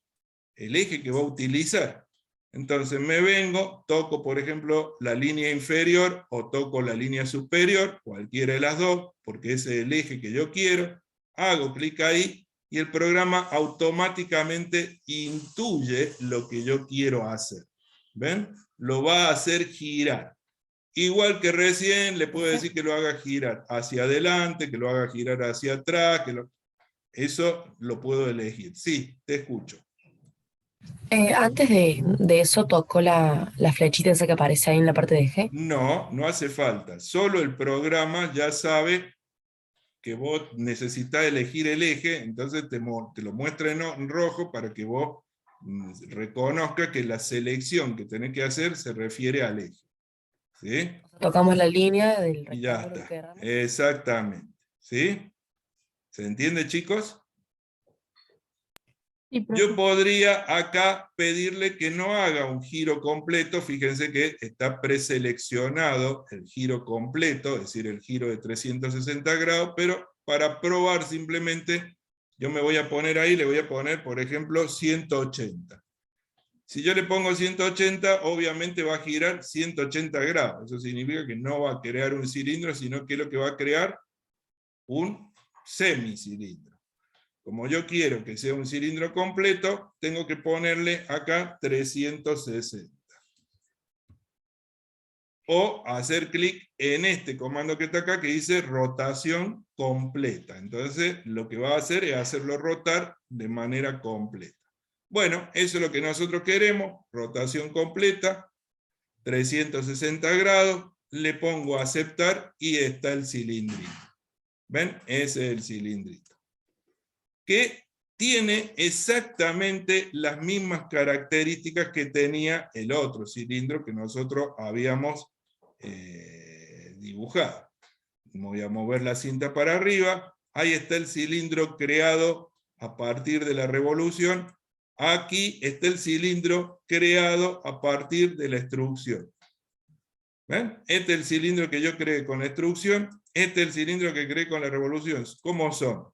el eje que va a utilizar. Entonces me vengo, toco por ejemplo la línea inferior o toco la línea superior, cualquiera de las dos, porque ese es el eje que yo quiero, hago clic ahí y el programa automáticamente intuye lo que yo quiero hacer. ¿Ven? Lo va a hacer girar. Igual que recién, le puedo decir que lo haga girar hacia adelante, que lo haga girar hacia atrás, eso lo puedo elegir. Sí, te escucho. Antes de eso tocó la flechita esa que aparece ahí en la parte de eje. No, no hace falta. Solo el programa ya sabe que vos necesitas elegir el eje, entonces te lo muestra en rojo para que vos reconozca que la selección que tenés que hacer se refiere al eje. ¿Sí? Tocamos la línea del Y ya rectángulo que está. queramos. Exactamente. ¿Sí? ¿Se entiende, chicos? Sí, profe. Yo podría acá pedirle que no haga un giro completo, fíjense que está preseleccionado el giro completo, es decir, el giro de 360 grados, pero para probar simplemente, yo me voy a poner ahí, le voy a poner, por ejemplo, 180. Si yo le pongo 180, obviamente va a girar 180 grados, eso significa que no va a crear un cilindro, sino que lo que va a crear un semicilindro. Como yo quiero que sea un cilindro completo, tengo que ponerle acá 360. O hacer clic en este comando que está acá que dice rotación completa. Entonces lo que va a hacer es hacerlo rotar de manera completa. Bueno, eso es lo que nosotros queremos, rotación completa, 360 grados, le pongo a aceptar y está el cilindrito. ¿Ven? Ese es el cilindrito. Que tiene exactamente las mismas características que tenía el otro cilindro que nosotros habíamos dibujado. Voy a mover la cinta para arriba, ahí está el cilindro creado a partir de la revolución. aquí está el cilindro creado a partir de la extrusión. ¿Ven? Este es el cilindro que yo creé con la extrusión, este es el cilindro que creé con la revolución. ¿Cómo son?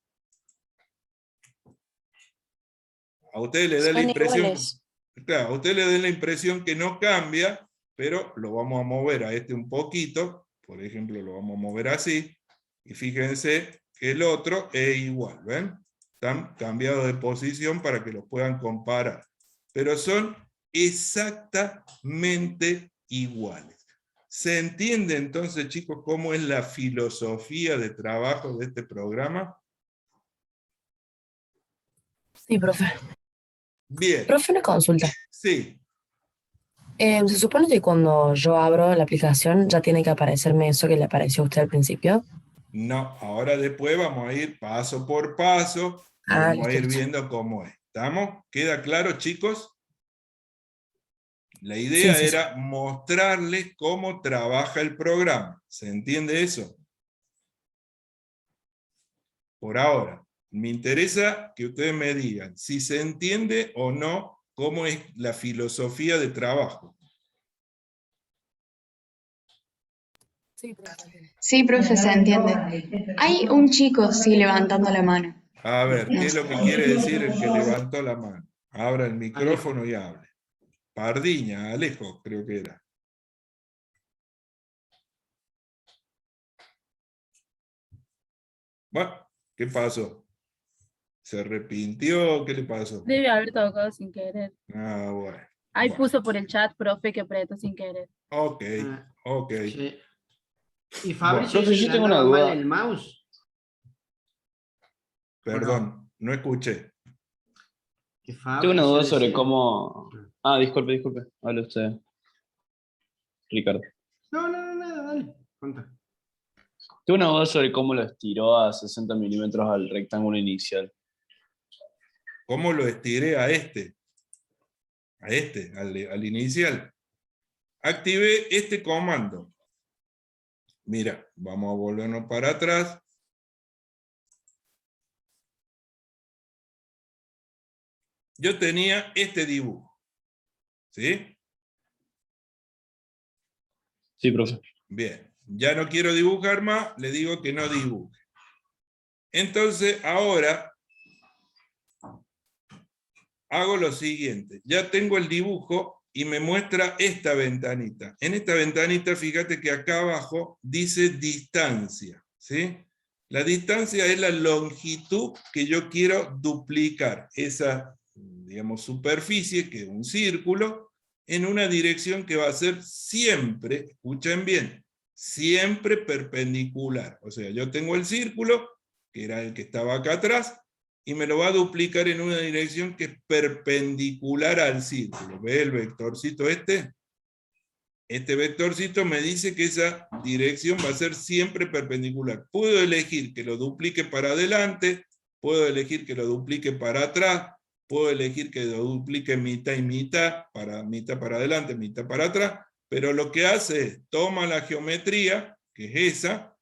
A ustedes les da la Son impresión, iguales. claro, a ustedes les da la impresión que no cambia, pero lo vamos a mover a este un poquito, por ejemplo, lo vamos a mover así, y fíjense que el otro es igual, ¿ven? Están cambiados de posición para que los puedan comparar, pero son exactamente iguales. ¿Se entiende entonces, chicos, cómo es la filosofía de trabajo de este programa? Sí, profe. Bien, Profe, una consulta. sí. Se supone que cuando yo abro la aplicación ya tiene que aparecerme eso que le apareció a usted al principio. No, ahora después vamos a ir paso por paso y Ah, vamos a listo, ir listo. viendo cómo es. ¿Estamos? ¿Queda claro, chicos? La Sí, idea sí, sí. era mostrarles cómo trabaja el programa. ¿Se entiende eso? Por ahora, me interesa que ustedes me digan si se entiende o no cómo es la filosofía de trabajo. Sí, profe. Sí, profe, se entiende. Hay un chico, sí, levantando la mano. A ver, ¿qué No es lo sé. que quiere decir el que levantó la mano? Abra el Alejo. micrófono y hable. Pardiña, Alejo, creo que era. Bueno, ¿qué pasó? ¿Se arrepintió? ¿Qué le pasó? Debe haber tocado sin querer. Ah, bueno. Ahí Bueno. puso por el chat, profe, que apretó sin querer. Ok, Ah, ok. sí. Y Fabricio Profe, dice yo que le tengo una andaba mal duda. el mouse. Perdón, no escuché. Que Tengo una Fabricio duda sobre decía. cómo... Ah, disculpe. Hable usted, Ricardo. No, nada, dale. Conta. Tengo una duda sobre cómo lo estiró a 60 milímetros al rectángulo inicial. ¿Cómo lo estiré a este? A este, al inicial. Activé este comando. Mira, vamos a volvernos para atrás. Yo tenía este dibujo. ¿Sí? Sí, profe. Bien. Ya no quiero dibujar más, le digo que no dibuje. Entonces, ahora hago lo siguiente. Ya tengo el dibujo y me muestra esta ventanita. En esta ventanita, fíjate que acá abajo dice distancia, ¿sí? La distancia es la longitud que yo quiero duplicar. Esa, digamos, superficie, que es un círculo, en una dirección que va a ser siempre, escuchen bien, siempre perpendicular. O sea, yo tengo el círculo, que era el que estaba acá atrás, y me lo va a duplicar en una dirección que es perpendicular al círculo. ¿Ve el vectorcito este? Este vectorcito me dice que esa dirección va a ser siempre perpendicular. Puedo elegir que lo duplique para adelante, puedo elegir que lo duplique para atrás, puedo elegir que lo duplique mitad y mitad para adelante, mitad para atrás, pero lo que hace es, toma la geometría, que es esa,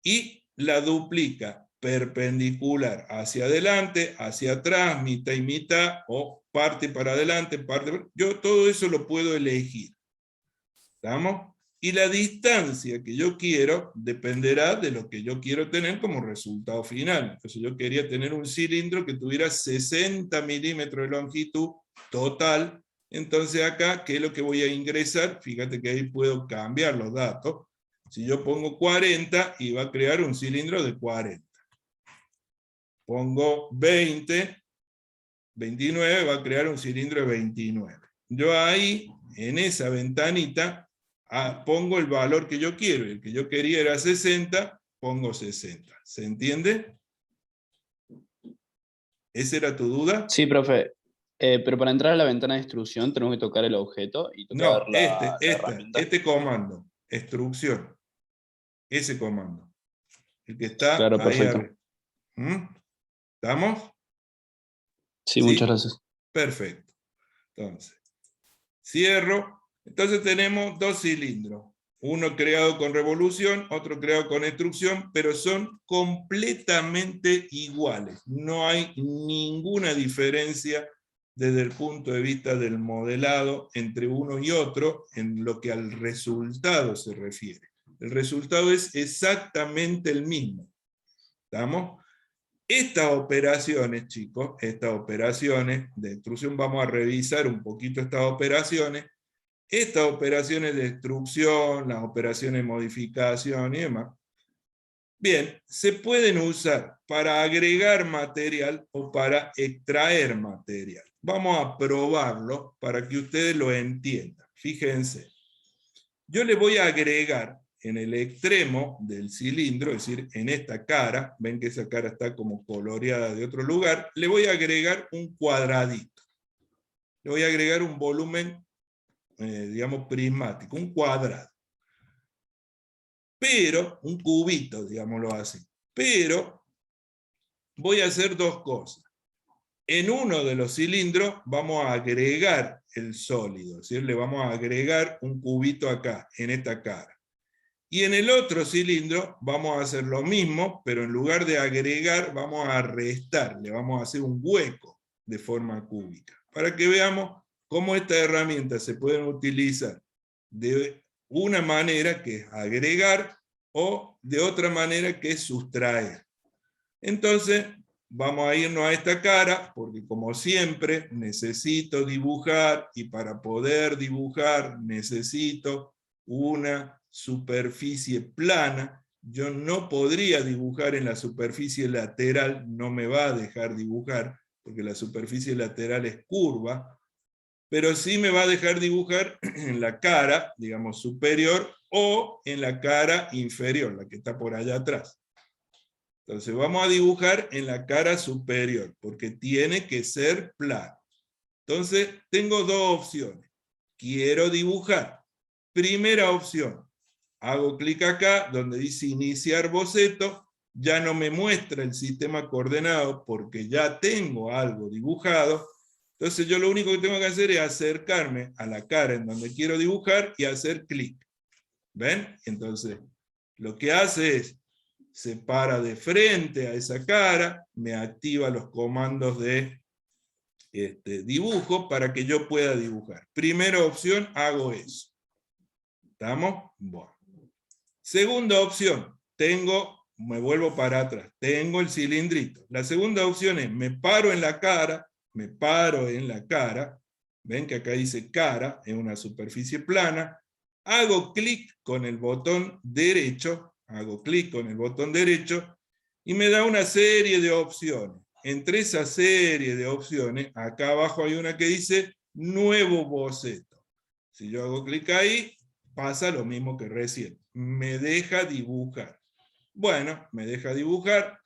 y la duplica perpendicular hacia adelante, hacia atrás, mitad y mitad, o parte para adelante, parte. Yo todo eso lo puedo elegir. ¿Estamos? Y la distancia que yo quiero dependerá de lo que yo quiero tener como resultado final. Entonces yo quería tener un cilindro que tuviera 60 milímetros de longitud total. Entonces acá, ¿qué es lo que voy a ingresar? Fíjate que ahí puedo cambiar los datos. Si yo pongo 40, y va a crear un cilindro de 40. Pongo 20, 29, va a crear un cilindro de 29. Yo ahí, en esa ventanita, pongo el valor que yo quiero. El que yo quería era 60, pongo 60. ¿Se entiende? ¿Esa era tu duda? Sí, profe. Pero para entrar a la ventana de extrusión tenemos que tocar el objeto y tocar No, la herramienta. este comando, extrusión. Ese comando. El que está Claro, ahí perfecto. arriba. ¿Mm? ¿Estamos? Sí, ¿Sí? muchas gracias. Perfecto. Entonces, cierro. Entonces tenemos dos cilindros. Uno creado con revolución, otro creado con extrusión, pero son completamente iguales. No hay ninguna diferencia desde el punto de vista del modelado entre uno y otro en lo que al resultado se refiere. El resultado es exactamente el mismo. ¿Estamos? Estas operaciones, chicos, estas operaciones de extrusión, vamos a revisar un poquito estas operaciones de extrusión, las operaciones de modificación y demás, bien, se pueden usar para agregar material o para extraer material. Vamos a probarlo para que ustedes lo entiendan. Fíjense, yo le voy a agregar en el extremo del cilindro, es decir, en esta cara, ven que esa cara está como coloreada de otro lugar, le voy a agregar un cuadradito. Le voy a agregar un volumen, digamos, prismático, un cuadrado. Pero, un cubito, digámoslo así. Pero, voy a hacer dos cosas. En uno de los cilindros vamos a agregar el sólido, es decir, le vamos a agregar un cubito acá, en esta cara. Y en el otro cilindro vamos a hacer lo mismo, pero en lugar de agregar, vamos a restar, le vamos a hacer un hueco de forma cúbica, para que veamos cómo estas herramientas se pueden utilizar de una manera que es agregar, o de otra manera que es sustraer. Entonces, vamos a irnos a esta cara, porque como siempre, necesito dibujar, y para poder dibujar necesito una superficie plana. Yo no podría dibujar en la superficie lateral, no me va a dejar dibujar, porque la superficie lateral es curva, pero sí me va a dejar dibujar en la cara, digamos, superior, o en la cara inferior, la que está por allá atrás. Entonces vamos a dibujar en la cara superior, porque tiene que ser plano. Entonces tengo dos opciones. Quiero dibujar. Primera opción, hago clic acá, donde dice iniciar boceto, ya no me muestra el sistema coordenado, porque ya tengo algo dibujado. Entonces yo lo único que tengo que hacer es acercarme a la cara en donde quiero dibujar, y hacer clic. ¿Ven? Entonces, lo que hace es, se para de frente a esa cara, me activa los comandos de dibujo para que yo pueda dibujar. Primera opción, hago eso. ¿Estamos? Bueno. Segunda opción, me vuelvo para atrás, tengo el cilindrito. La segunda opción es, me paro en la cara, ven que acá dice cara, es una superficie plana, hago clic con el botón derecho, y me da una serie de opciones. Entre esa serie de opciones, acá abajo hay una que dice nuevo boceto. Si yo hago clic ahí, pasa lo mismo que recién. Me deja dibujar. Bueno, me deja dibujar.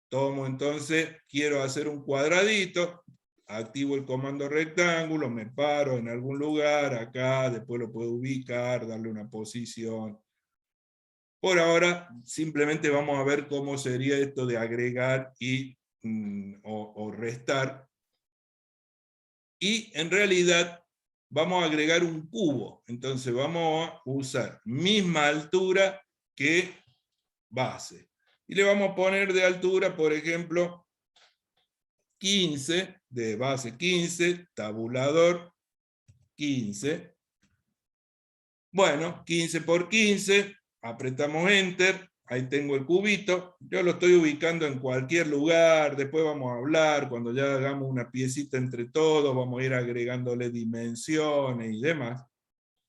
Tomo entonces, quiero hacer un cuadradito, activo el comando rectángulo, me paro en algún lugar, acá, después lo puedo ubicar, darle una posición. Por ahora, simplemente vamos a ver cómo sería esto de agregar o restar. Y en realidad, vamos a agregar un cubo. Entonces vamos a usar misma altura que base. Y le vamos a poner de altura, por ejemplo, 15, de base 15, tabulador 15. Bueno, 15 por 15, apretamos Enter, ahí tengo el cubito, yo lo estoy ubicando en cualquier lugar, después vamos a hablar, cuando ya hagamos una piecita entre todos, vamos a ir agregándole dimensiones y demás.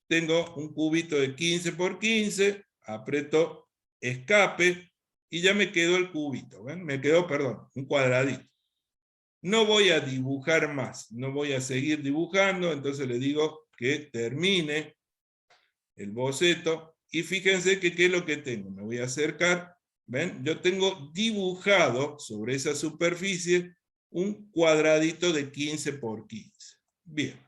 Tengo un cubito de 15 por 15, aprieto escape, y ya me quedó el cubito, ¿ven? Me quedó, perdón, un cuadradito. No voy a dibujar más, no voy a seguir dibujando, entonces le digo que termine el boceto, y fíjense que qué es lo que tengo. Me voy a acercar, ¿ven? Yo tengo dibujado sobre esa superficie un cuadradito de 15 por 15. Bien.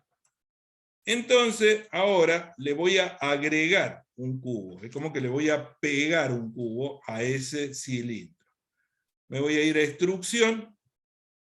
Entonces, ahora le voy a agregar un cubo. Es como que le voy a pegar un cubo a ese cilindro. Me voy a ir a extrusión,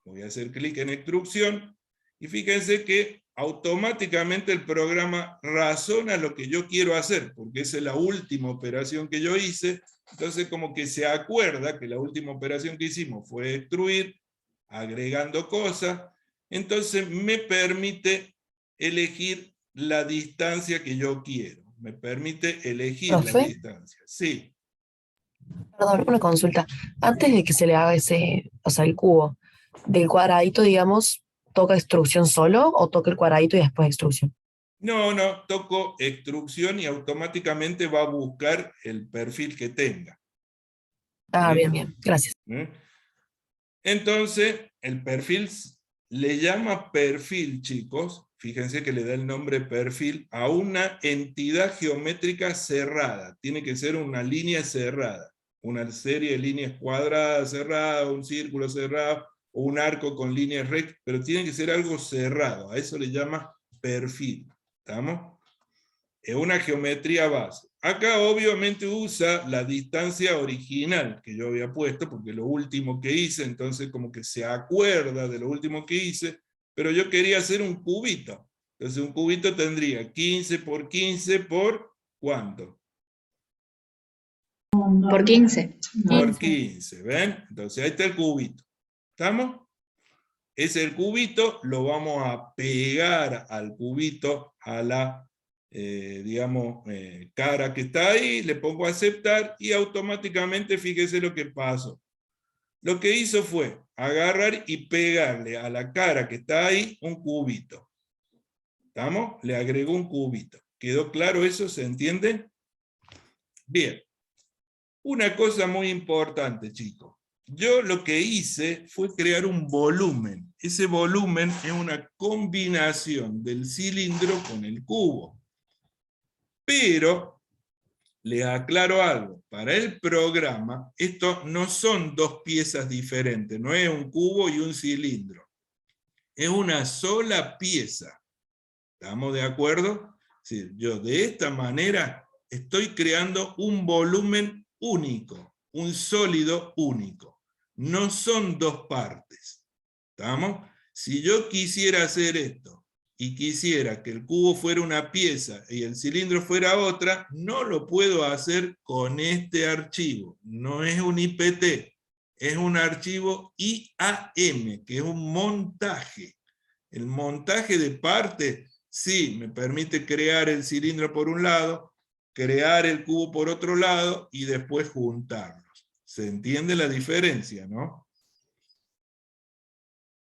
voy a hacer clic en extrusión, y fíjense que automáticamente el programa razona lo que yo quiero hacer, porque esa es la última operación que yo hice. Entonces como que se acuerda que la última operación que hicimos fue extruir, agregando cosas, entonces me permite elegir la distancia que yo quiero. Me permite elegir la ¿Profe? distancia. Sí. Perdón, una consulta. Antes de que se le haga ese, o sea, el cubo, del cuadradito, digamos, ¿toca extrusión solo o toca el cuadradito y después extrusión? No, toco extrusión y automáticamente va a buscar el perfil que tenga. Ah, ¿Sí? bien, gracias. ¿Mm? Entonces, el perfil le llama perfil, chicos. Fíjense que le da el nombre perfil a una entidad geométrica cerrada. Tiene que ser una línea cerrada. Una serie de líneas cuadradas cerradas, un círculo cerrado, o un arco con líneas rectas, pero tiene que ser algo cerrado. A eso le llama perfil. ¿Estamos? Es una geometría base. Acá obviamente usa la distancia original que yo había puesto, porque lo último que hice, entonces como que se acuerda de lo último que hice, pero yo quería hacer un cubito. Entonces un cubito tendría 15 por 15 por ¿cuánto? Por 15. Por 15, ¿ven? Entonces ahí está el cubito. ¿Estamos? Ese el cubito, lo vamos a pegar al cubito a la digamos, cara que está ahí, le pongo a aceptar y automáticamente fíjese lo que pasó. Lo que hizo fue agarrar y pegarle a la cara que está ahí un cubito. ¿Estamos? Le agregó un cubito. ¿Quedó claro eso? ¿Se entiende? Bien. Una cosa muy importante, chicos. Yo lo que hice fue crear un volumen. Ese volumen es una combinación del cilindro con el cubo. Pero, les aclaro algo, para el programa, esto no son dos piezas diferentes, no es un cubo y un cilindro. Es una sola pieza. ¿Estamos de acuerdo? Sí, yo de esta manera estoy creando un volumen único, un sólido único. No son dos partes. ¿Estamos? Si yo quisiera hacer esto, y quisiera que el cubo fuera una pieza y el cilindro fuera otra, no lo puedo hacer con este archivo. No es un IPT, es un archivo IAM, que es un montaje. El montaje de partes, sí, me permite crear el cilindro por un lado, crear el cubo por otro lado y después juntarlos. ¿Se entiende la diferencia, no?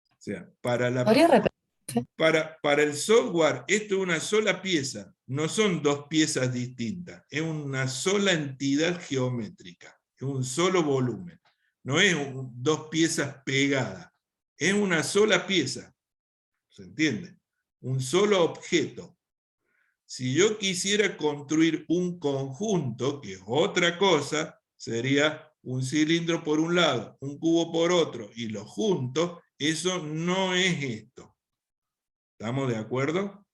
O sea, ¿Podría repetir? para el software, esto es una sola pieza, no son dos piezas distintas, es una sola entidad geométrica, es un solo volumen, no es dos piezas pegadas, es una sola pieza, ¿se entiende? Un solo objeto. Si yo quisiera construir un conjunto, que es otra cosa, sería un cilindro por un lado, un cubo por otro, y los junto, eso no es esto. ¿Estamos de acuerdo?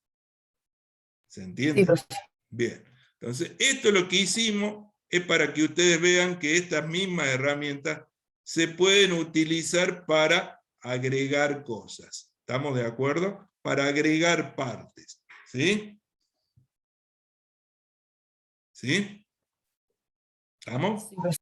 ¿Se entiende? Sí, profe. Bien. Entonces, esto es lo que hicimos, es para que ustedes vean que estas mismas herramientas se pueden utilizar para agregar cosas. ¿Estamos de acuerdo? Para agregar partes. ¿Sí? ¿Sí? ¿Estamos? Sí, profe.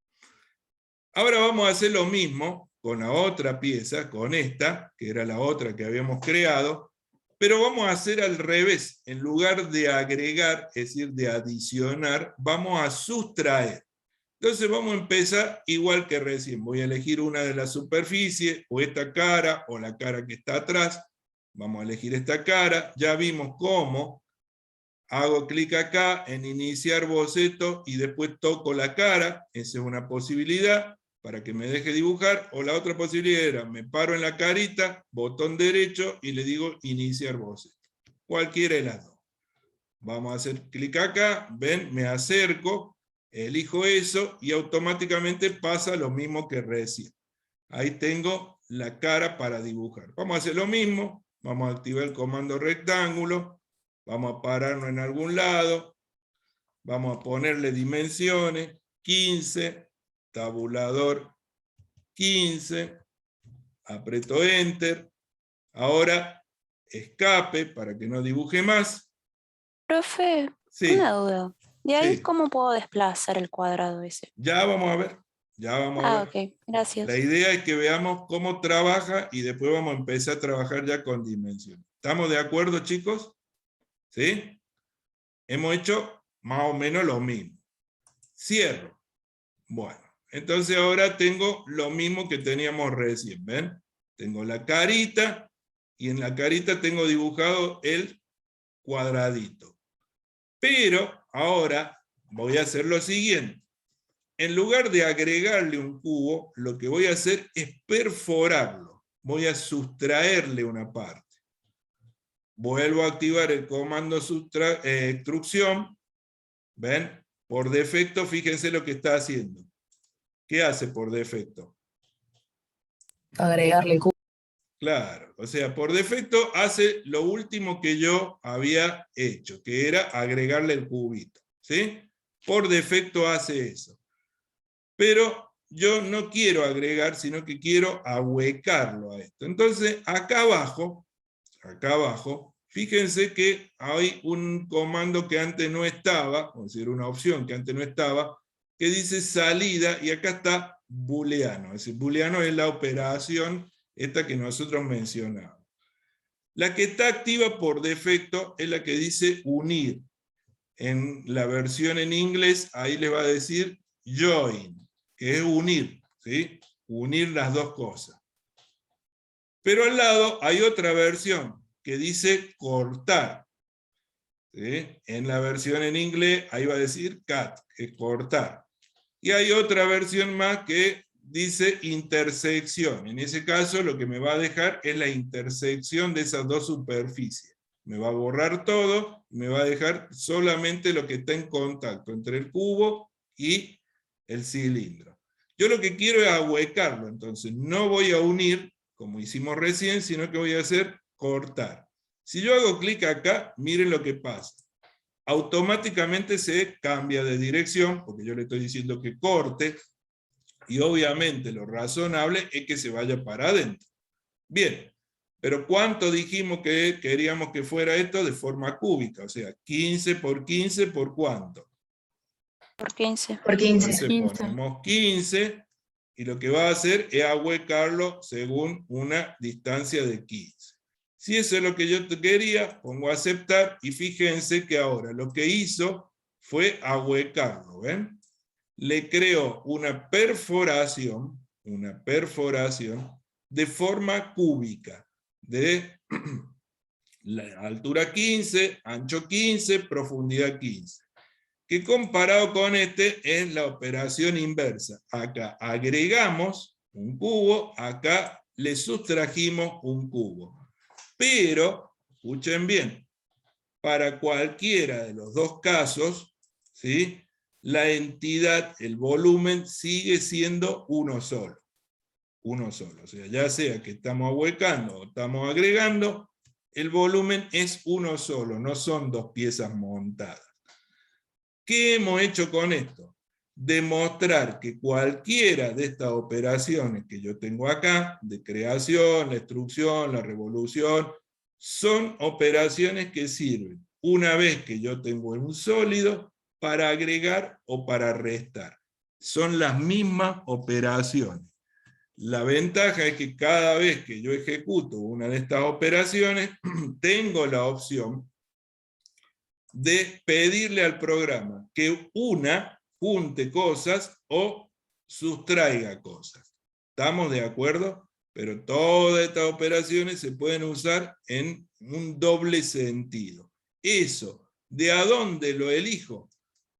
Ahora vamos a hacer lo mismo con la otra pieza, con esta, que era la otra que habíamos creado, pero vamos a hacer al revés. En lugar de agregar, es decir, de adicionar, vamos a sustraer. Entonces vamos a empezar igual que recién. Voy a elegir una de las superficies, o esta cara, o la cara que está atrás. Vamos a elegir esta cara. Ya vimos cómo hago clic acá en iniciar boceto y después toco la cara. Esa es una posibilidad para que me deje dibujar, o la otra posibilidad era, me paro en la carita, botón derecho, y le digo iniciar boceto. Cualquiera de las dos. Vamos a hacer clic acá, ven, me acerco, elijo eso, y automáticamente pasa lo mismo que recién. Ahí tengo la cara para dibujar. Vamos a hacer lo mismo, vamos a activar el comando rectángulo, vamos a pararnos en algún lado, vamos a ponerle dimensiones, 15, tabulador 15, aprieto Enter, ahora escape para que no dibuje más. Profe, Sí, una duda. ¿De ahí sí, cómo puedo desplazar el cuadrado ese? ya vamos a ver. Ya vamos a ver. Ok, gracias. La idea es que veamos cómo trabaja y después vamos a empezar a trabajar ya con dimensiones. ¿Estamos de acuerdo, chicos? ¿Sí? Hemos hecho más o menos lo mismo. Cierro. Bueno, entonces ahora tengo lo mismo que teníamos recién, ¿ven? Tengo la carita y en la carita tengo dibujado el cuadradito. Pero ahora voy a hacer lo siguiente. En lugar de agregarle un cubo, lo que voy a hacer es perforarlo. Voy a sustraerle una parte. Vuelvo a activar el comando extrusión. ¿Ven? Por defecto, fíjense lo que está haciendo. ¿Qué hace por defecto? Agregarle el cubo. Claro, o sea, por defecto hace lo último que yo había hecho, que era agregarle el cubito. ¿Sí? Por defecto hace eso. Pero yo no quiero agregar, sino que quiero ahuecarlo a esto. Entonces, acá abajo, fíjense que hay un comando que antes no estaba, es decir, una opción que antes no estaba, que dice salida, y acá está booleano. Es decir, booleano es la operación esta que nosotros mencionamos. La que está activa por defecto es la que dice unir. En la versión en inglés, ahí le va a decir join, que es unir, ¿sí? Unir las dos cosas. Pero al lado hay otra versión que dice cortar. ¿Sí? En la versión en inglés, ahí va a decir cut, que es cortar. Y hay otra versión más que dice intersección. En ese caso, lo que me va a dejar es la intersección de esas dos superficies. Me va a borrar todo y me va a dejar solamente lo que está en contacto entre el cubo y el cilindro. Yo lo que quiero es ahuecarlo, entonces no voy a unir, como hicimos recién, sino que voy a hacer cortar. Si yo hago clic acá, miren lo que pasa. Automáticamente se cambia de dirección, porque yo le estoy diciendo que corte, y obviamente lo razonable es que se vaya para adentro. Bien, pero ¿cuánto dijimos que queríamos que fuera esto? De forma cúbica, o sea, 15 por 15 por ¿cuánto? Por 15. Por 15. Entonces 15. ponemos 15, y lo que va a hacer es ahuecarlo según una distancia de 15. Si eso es lo que yo quería, pongo aceptar, y fíjense que ahora lo que hizo fue ahuecarlo, ¿ven? Le creó una perforación de forma cúbica, de la altura 15, ancho 15, profundidad 15. Que comparado con este es la operación inversa. Acá agregamos un cubo, acá le sustrajimos un cubo. Pero, escuchen bien, para cualquiera de los dos casos, ¿sí?, la entidad, el volumen, sigue siendo uno solo. Uno solo. O sea, ya sea que estamos ahuecando o estamos agregando, el volumen es uno solo, no son dos piezas montadas. ¿Qué hemos hecho con esto? Demostrar que cualquiera de estas operaciones que yo tengo acá, de creación, la extrusión, la revolución, son operaciones que sirven una vez que yo tengo un sólido para agregar o para restar. Son las mismas operaciones. La ventaja es que cada vez que yo ejecuto una de estas operaciones, tengo la opción de pedirle al programa que junte cosas o sustraiga cosas. ¿Estamos de acuerdo? Pero todas estas operaciones se pueden usar en un doble sentido. Eso, ¿de a dónde lo elijo?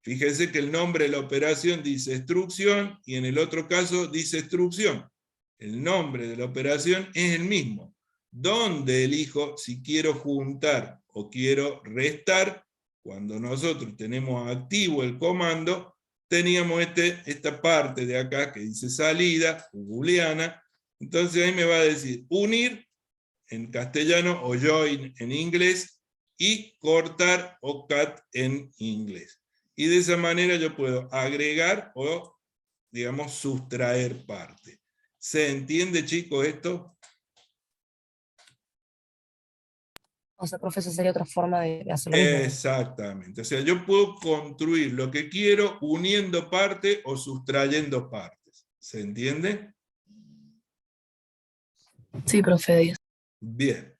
Fíjense que el nombre de la operación dice extrusión y en el otro caso dice extrusión. El nombre de la operación es el mismo. ¿Dónde elijo si quiero juntar o quiero restar? Cuando nosotros tenemos activo el comando, teníamos esta parte de acá que dice salida, booleana. Entonces ahí me va a decir unir en castellano o join en inglés y cortar o cut en inglés. Y de esa manera yo puedo agregar o, digamos, sustraer parte. ¿Se entiende, chicos, esto? O sea, profe, esa sería otra forma de hacer lo mismo. Exactamente. O sea, yo puedo construir lo que quiero uniendo partes o sustrayendo partes. ¿Se entiende? Sí, profe, 10. Bien.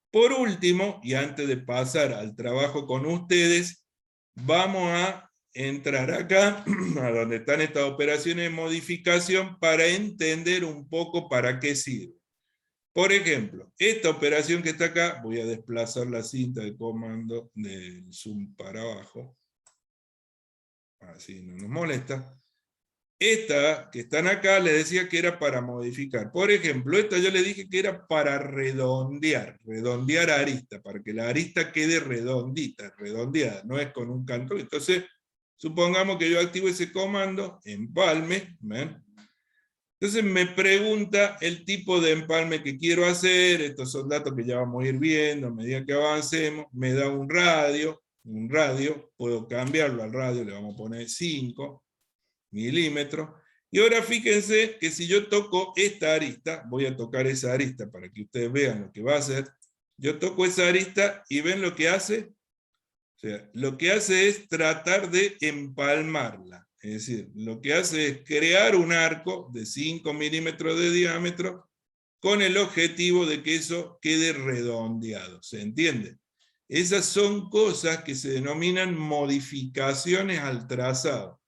Por último, y antes de pasar al trabajo con ustedes, vamos a entrar acá, a donde están estas operaciones de modificación, para entender un poco para qué sirve. Por ejemplo, esta operación que está acá, voy a desplazar la cinta de comando del zoom para abajo, así no nos molesta. Esta que están acá les decía que era para modificar. Por ejemplo, esta yo le dije que era para redondear arista, para que la arista quede redondita, redondeada, no es con un canto. Entonces, supongamos que yo activo ese comando, empalme, ¿ven? Entonces me pregunta el tipo de empalme que quiero hacer, estos son datos que ya vamos a ir viendo a medida que avancemos, me da un radio, puedo cambiarlo al radio, le vamos a poner 5 milímetros, y ahora fíjense que si yo toco esta arista, voy a tocar esa arista para que ustedes vean lo que va a hacer, yo toco esa arista y ven lo que hace, o sea, lo que hace es tratar de empalmarla. Es decir, lo que hace es crear un arco de 5 milímetros de diámetro con el objetivo de que eso quede redondeado. ¿Se entiende? Esas son cosas que se denominan modificaciones al trazado.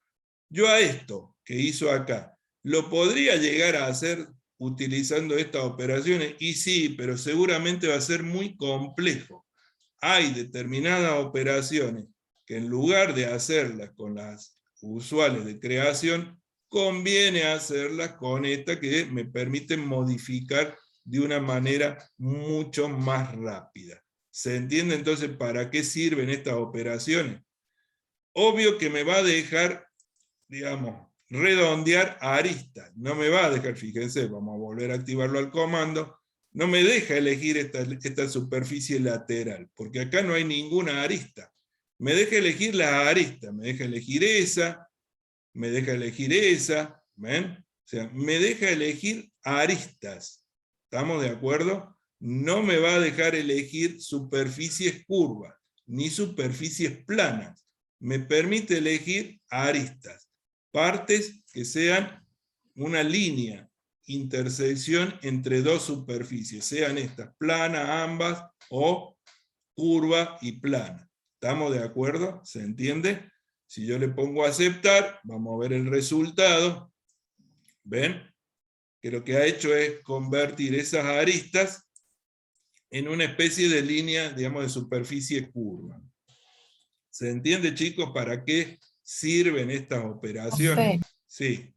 Yo a esto que hizo acá, ¿lo podría llegar a hacer utilizando estas operaciones? Y sí, pero seguramente va a ser muy complejo. Hay determinadas operaciones que en lugar de hacerlas con las usuales de creación, conviene hacerlas con esta que me permite modificar de una manera mucho más rápida. ¿Se entiende entonces para qué sirven estas operaciones? Obvio que me va a dejar, digamos, redondear aristas. No me va a dejar, fíjense, vamos a volver a activarlo al comando, no me deja elegir esta superficie lateral, porque acá no hay ninguna arista. Me deja elegir las aristas, me deja elegir esa, me deja elegir esa, ¿ven? O sea, me deja elegir aristas. ¿Estamos de acuerdo? No me va a dejar elegir superficies curvas, ni superficies planas. Me permite elegir aristas, partes que sean una línea, intersección entre dos superficies, sean estas planas ambas o curva y plana. ¿Estamos de acuerdo? ¿Se entiende? Si yo le pongo a aceptar, vamos a ver el resultado. ¿Ven? Que lo que ha hecho es convertir esas aristas en una especie de línea, digamos, de superficie curva. ¿Se entiende, chicos, para qué sirven estas operaciones? Profe, Sí.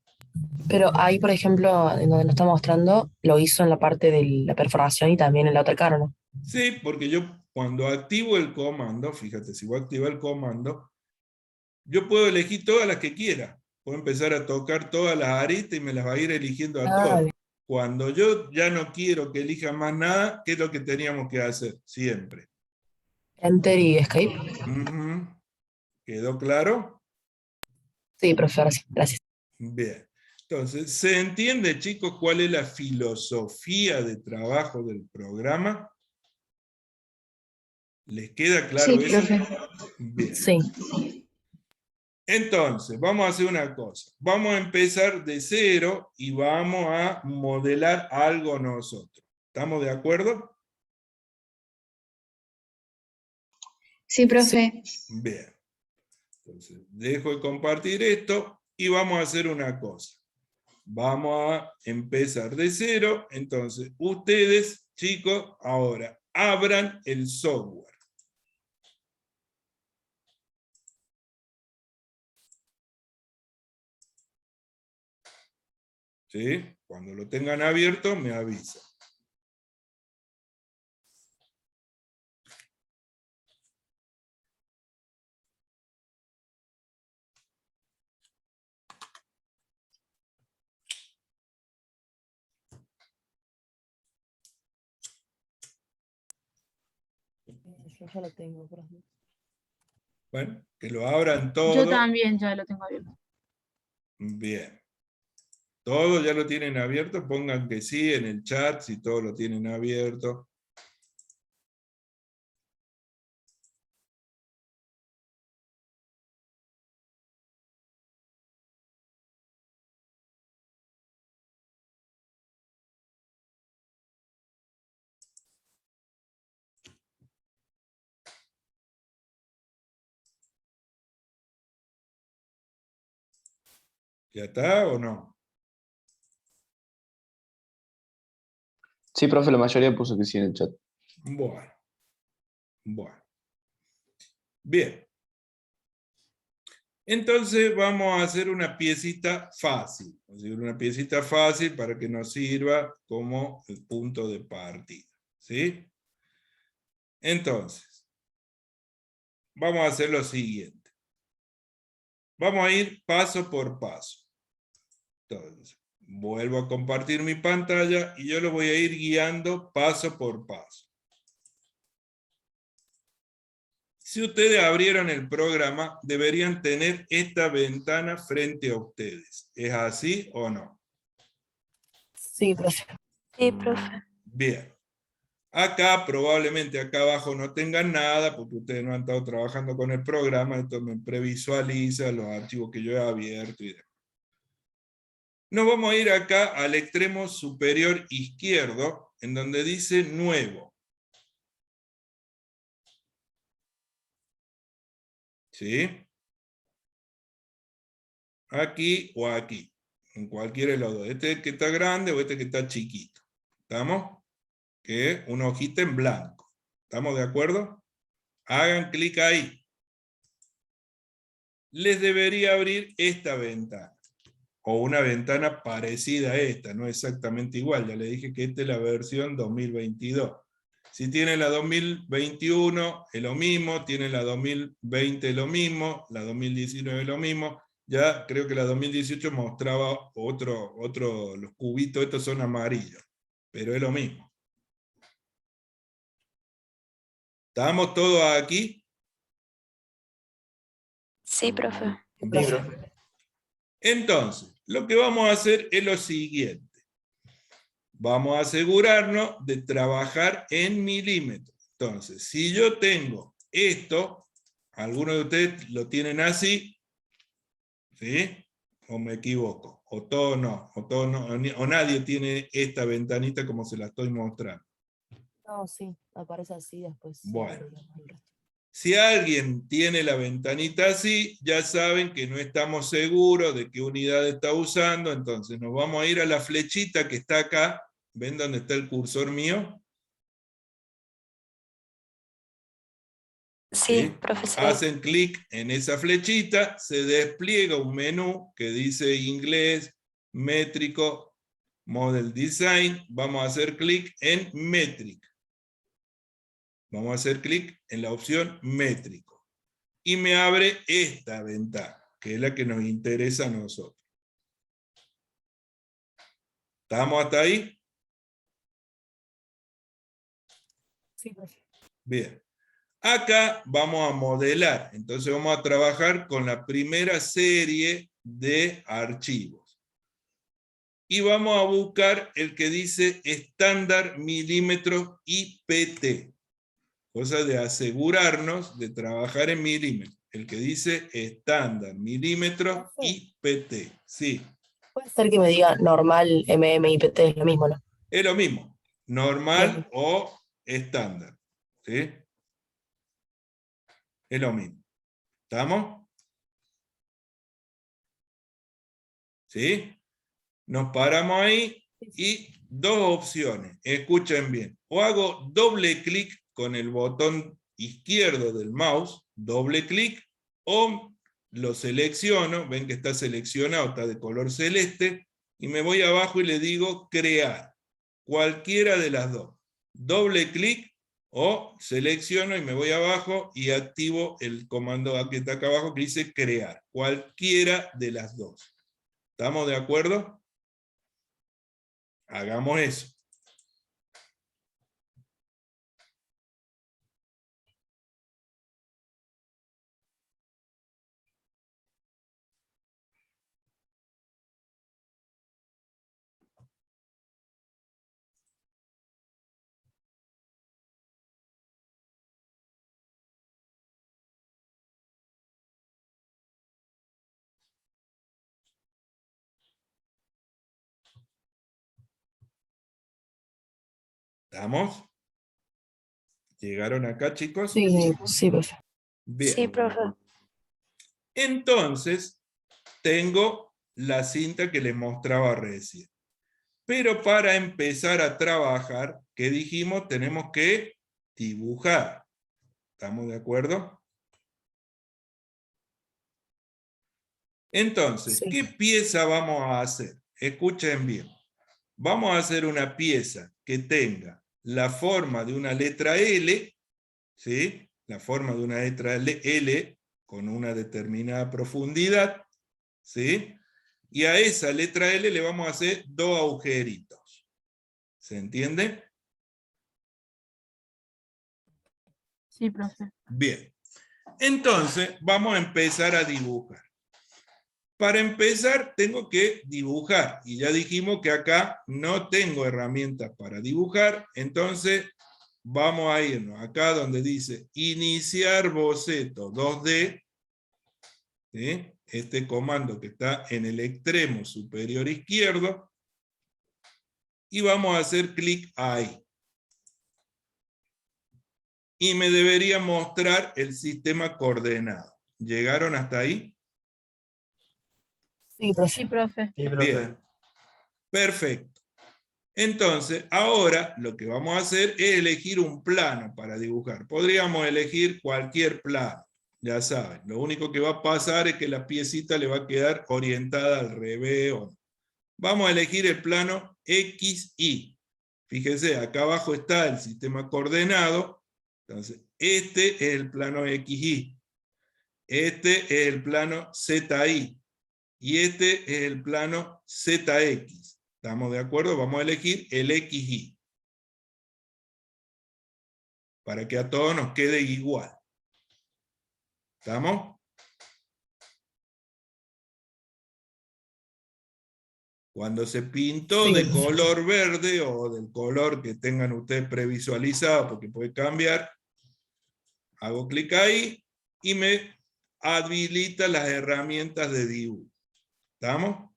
pero ahí, por ejemplo, en donde nos está mostrando, lo hizo en la parte de la perforación y también en la otra cara, ¿no? Sí, porque yo cuando activo el comando, fíjate, si voy a activar el comando, yo puedo elegir todas las que quiera. Puedo empezar a tocar todas las aristas y me las va a ir eligiendo a Ah, todas. Cuando yo ya no quiero que elija más nada, ¿qué es lo que teníamos que hacer? Siempre. Enter y Escape. Ujú. ¿Quedó claro? Sí, profe, ahora sí, gracias. Bien. Entonces, ¿se entiende, chicos, cuál es la filosofía de trabajo del programa? ¿Les queda Sí, claro eso? profe. Bien. Sí, Entonces, vamos a hacer una cosa. Vamos a empezar de cero y vamos a modelar algo nosotros. ¿Estamos de acuerdo? Sí, profe. Bien. Entonces, dejo de compartir esto y vamos a hacer una cosa. Vamos a empezar de cero. Entonces, ustedes, chicos, ahora abran el software. ¿Sí? Cuando lo tengan abierto, me avisan. yo ya lo tengo, profe. Bueno, que lo abran Yo todo. también ya lo tengo abierto. Bien. ¿Todos ya lo tienen abierto? Pongan que sí en el chat si todos lo tienen abierto. ¿Ya está o no? Sí, profe, la mayoría puso que sí en el chat. Bueno. Bueno. Bien. Entonces vamos a hacer una piecita fácil. Vamos a hacer una piecita fácil para que nos sirva como el punto de partida. ¿Sí? Entonces, vamos a hacer lo siguiente. Vamos a ir paso por paso. Entonces, vuelvo a compartir mi pantalla y yo lo voy a ir guiando paso por paso. Si ustedes abrieron el programa, deberían tener esta ventana frente a ustedes. ¿Es así o no? Sí, profe. Sí, profe. Bien. Acá, probablemente acá abajo no tengan nada, porque ustedes no han estado trabajando con el programa, esto me previsualiza los archivos que yo he abierto y demás. Nos vamos a ir acá al extremo superior izquierdo, en donde dice nuevo. ¿Sí? Aquí o aquí, en cualquiera de los dos. Este que está grande o este que está chiquito. ¿Estamos? Que una hojita en blanco. ¿Estamos de acuerdo? Hagan clic ahí. Les debería abrir esta ventana. O una ventana parecida a esta, no exactamente igual. Ya les dije que esta es la versión 2022. Si tienen la 2021 es lo mismo, tienen la 2020 es lo mismo, la 2019 es lo mismo. Ya creo que la 2018 mostraba los cubitos, estos son amarillos, pero es lo mismo. ¿Estamos todos aquí? Sí, profe. Bien. Entonces, lo que vamos a hacer es lo siguiente. Vamos a asegurarnos de trabajar en milímetros. Entonces, si yo tengo esto, algunos de ustedes lo tienen así, ¿sí? ¿O me equivoco? O todo no, o nadie tiene esta ventanita como se la estoy mostrando. No, sí, aparece así después. Bueno. Si alguien tiene la ventanita así, ya saben que no estamos seguros de qué unidad está usando, entonces nos vamos a ir a la flechita que está acá. ¿Ven dónde está el cursor mío? Sí, profe. Sí. Hacen clic en esa flechita, se despliega un menú que dice inglés, métrico, model design. Vamos a hacer clic en métrica. Vamos a hacer clic en la opción métrico. Y me abre esta ventana, que es la que nos interesa a nosotros. ¿Estamos hasta ahí? Sí, profe. Bien. Acá vamos a modelar. Entonces vamos a trabajar con la primera serie de archivos. Y vamos a buscar el que dice estándar milímetros IPT. Cosa de asegurarnos de trabajar en milímetros. El que dice estándar milímetros IPT. Sí. Puede ser que me diga normal, IPT, es lo mismo, ¿no? Es lo mismo. Normal o estándar. ¿Sí? Es lo mismo. ¿Estamos? ¿Sí? Nos paramos ahí y dos opciones. Escuchen bien. O hago doble clic con el botón izquierdo del mouse, doble clic, o lo selecciono, ven que está seleccionado, está de color celeste, y me voy abajo y le digo crear. Cualquiera de las dos. Doble clic o selecciono y me voy abajo y activo el comando que está acá abajo que dice crear. Cualquiera de las dos. ¿Estamos de acuerdo? Hagamos eso. ¿Estamos? ¿Llegaron acá, chicos? Sí, sí, profe. Bien. Sí, profe. Entonces, tengo la cinta que les mostraba recién. Pero para empezar a trabajar, ¿qué dijimos? Tenemos que dibujar. ¿Estamos de acuerdo? Entonces, Sí. ¿qué pieza vamos a hacer? Escuchen bien. Vamos a hacer una pieza que tenga la forma de una letra L, ¿sí? La forma de una letra L con una determinada profundidad, ¿sí? Y a esa letra L le vamos a hacer 2 agujeritos. ¿Se entiende? Sí, profe. Bien. Entonces, vamos a empezar a dibujar. Para empezar, tengo que dibujar. Y ya dijimos que acá no tengo herramientas para dibujar. Entonces, vamos a irnos acá donde dice iniciar boceto 2D. ¿Sí? Este comando que está en el extremo superior izquierdo. Y vamos a hacer clic ahí. Y me debería mostrar el sistema coordenado. ¿Llegaron hasta ahí? Sí, profe. Sí, profe. Sí, profe. Bien. Perfecto. Entonces, ahora lo que vamos a hacer es elegir un plano para dibujar. Podríamos elegir cualquier plano, ya saben. Lo único que va a pasar es que la piecita le va a quedar orientada al revés. Vamos a elegir el plano XY. Fíjense, acá abajo está el sistema coordenado. Entonces, este es el plano XY. Este es el plano ZY. Y este es el plano ZX. ¿Estamos de acuerdo? Vamos a elegir el XY. Para que a todos nos quede igual. ¿Estamos? Cuando se pintó Sí. de color verde o del color que tengan ustedes previsualizado, porque puede cambiar, hago clic ahí y me habilita las herramientas de dibujo. ¿Estamos?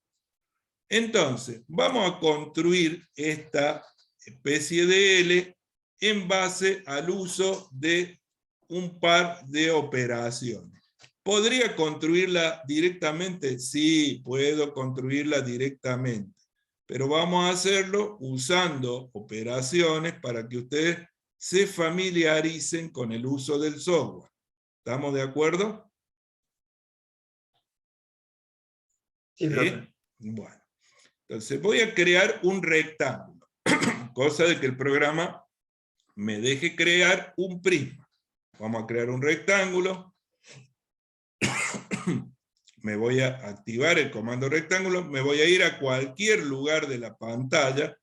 Entonces, vamos a construir esta especie de L en base al uso de un par de operaciones. ¿Podría construirla directamente? Sí, puedo construirla directamente. Pero vamos a hacerlo usando operaciones para que ustedes se familiaricen con el uso del software. ¿Estamos de acuerdo? Sí, profe. Bueno. Entonces voy a crear un rectángulo, cosa de que el programa me deje crear un prisma. Vamos a crear un rectángulo. Me voy a activar el comando rectángulo, me voy a ir a cualquier lugar de la pantalla,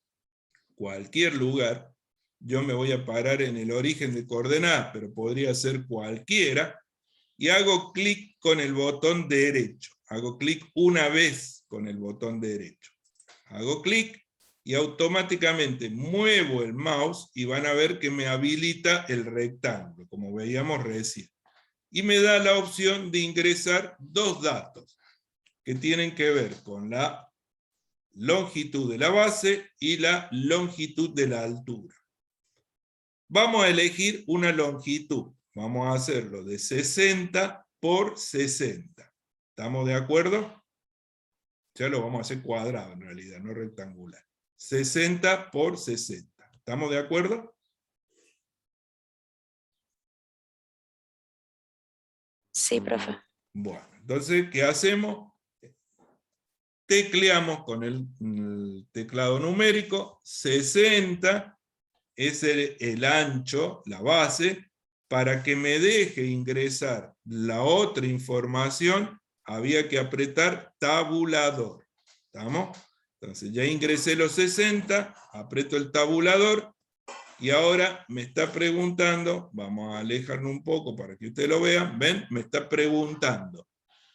cualquier lugar. Yo me voy a parar en el origen de coordenadas, pero podría ser cualquiera, y hago clic con el botón derecho. Hago clic una vez con el botón derecho. Hago clic y automáticamente muevo el mouse y van a ver que me habilita el rectángulo, como veíamos recién. Y me da la opción de ingresar 2 datos que tienen que ver con la longitud de la base y la longitud de la altura. Vamos a elegir una longitud. Vamos a hacerlo de 60 por 60. ¿Estamos de acuerdo? Ya lo vamos a hacer cuadrado en realidad, no rectangular. 60 por 60. ¿Estamos de acuerdo? Sí, profe. Bueno, entonces, ¿qué hacemos? Tecleamos con el teclado numérico, 60 es el ancho, la base, para que me deje ingresar la otra información, había que apretar tabulador. ¿Estamos? Entonces ya ingresé los 60, aprieto el tabulador, y ahora me está preguntando, vamos a alejarnos un poco para que ustedes lo vean, ¿ven? Me está preguntando.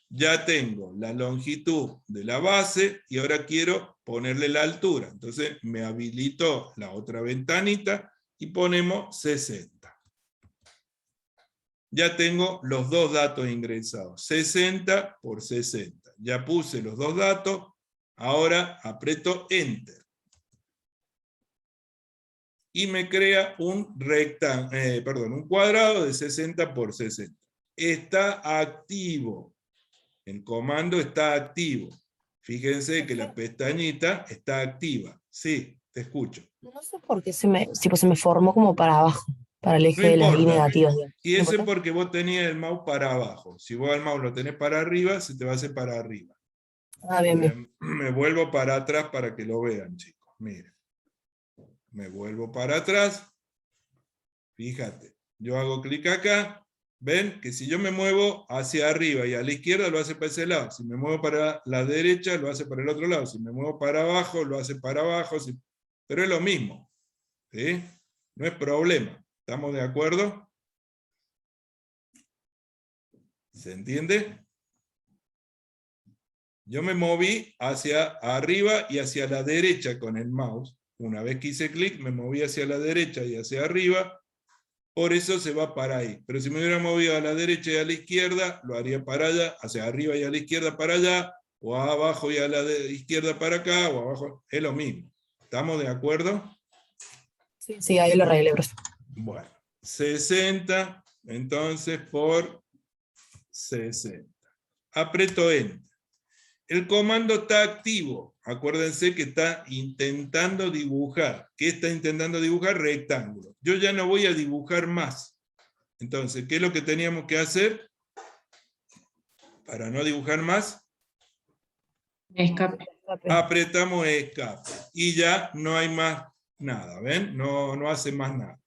Ya tengo la longitud de la base y ahora quiero ponerle la altura. Entonces me habilitó la otra ventanita y ponemos 60. Ya tengo los 2 datos ingresados, 60 por 60. Ya puse los 2 datos, ahora aprieto Enter. Y me crea un cuadrado de 60 por 60. Está activo. El comando está activo. Fíjense que la pestañita está activa. Sí, te escucho. No sé por qué tipo, se me formó como para abajo, para el No eje de las y importa. negativas. Digamos. Y ¿No eso es importa? porque vos tenías el mouse para abajo. Si vos el mouse lo tenés para arriba, se te va a hacer para arriba. Ah, bien, bien. Me vuelvo para atrás para que lo vean, chicos. Miren. Me vuelvo para atrás. Fíjate. Yo hago clic acá. ¿Ven? Que si yo me muevo hacia arriba y a la izquierda, lo hace para ese lado. Si me muevo para la derecha, lo hace para el otro lado. Si me muevo para abajo, lo hace para abajo. Pero es lo mismo. ¿Sí? No es problema. ¿Estamos de acuerdo? ¿Se entiende? Yo me moví hacia arriba y hacia la derecha con el mouse. Una vez que hice clic, me moví hacia la derecha y hacia arriba. Por eso se va para ahí. Pero si me hubiera movido a la derecha y a la izquierda, lo haría para allá, hacia arriba y a la izquierda para allá, o abajo y a la izquierda para acá, o abajo. Es lo mismo. ¿Estamos de acuerdo? Sí, sí, ahí lo arreglé, profe. Bueno, 60, entonces por 60. Aprieto Enter. El comando está activo. Acuérdense que está intentando dibujar. ¿Qué está intentando dibujar? Rectángulo. Yo ya no voy a dibujar más. Entonces, ¿qué es lo que teníamos que hacer? Para no dibujar más, Escape. apretamos escape. Y ya no hay más nada. ¿Ven? No hace más nada.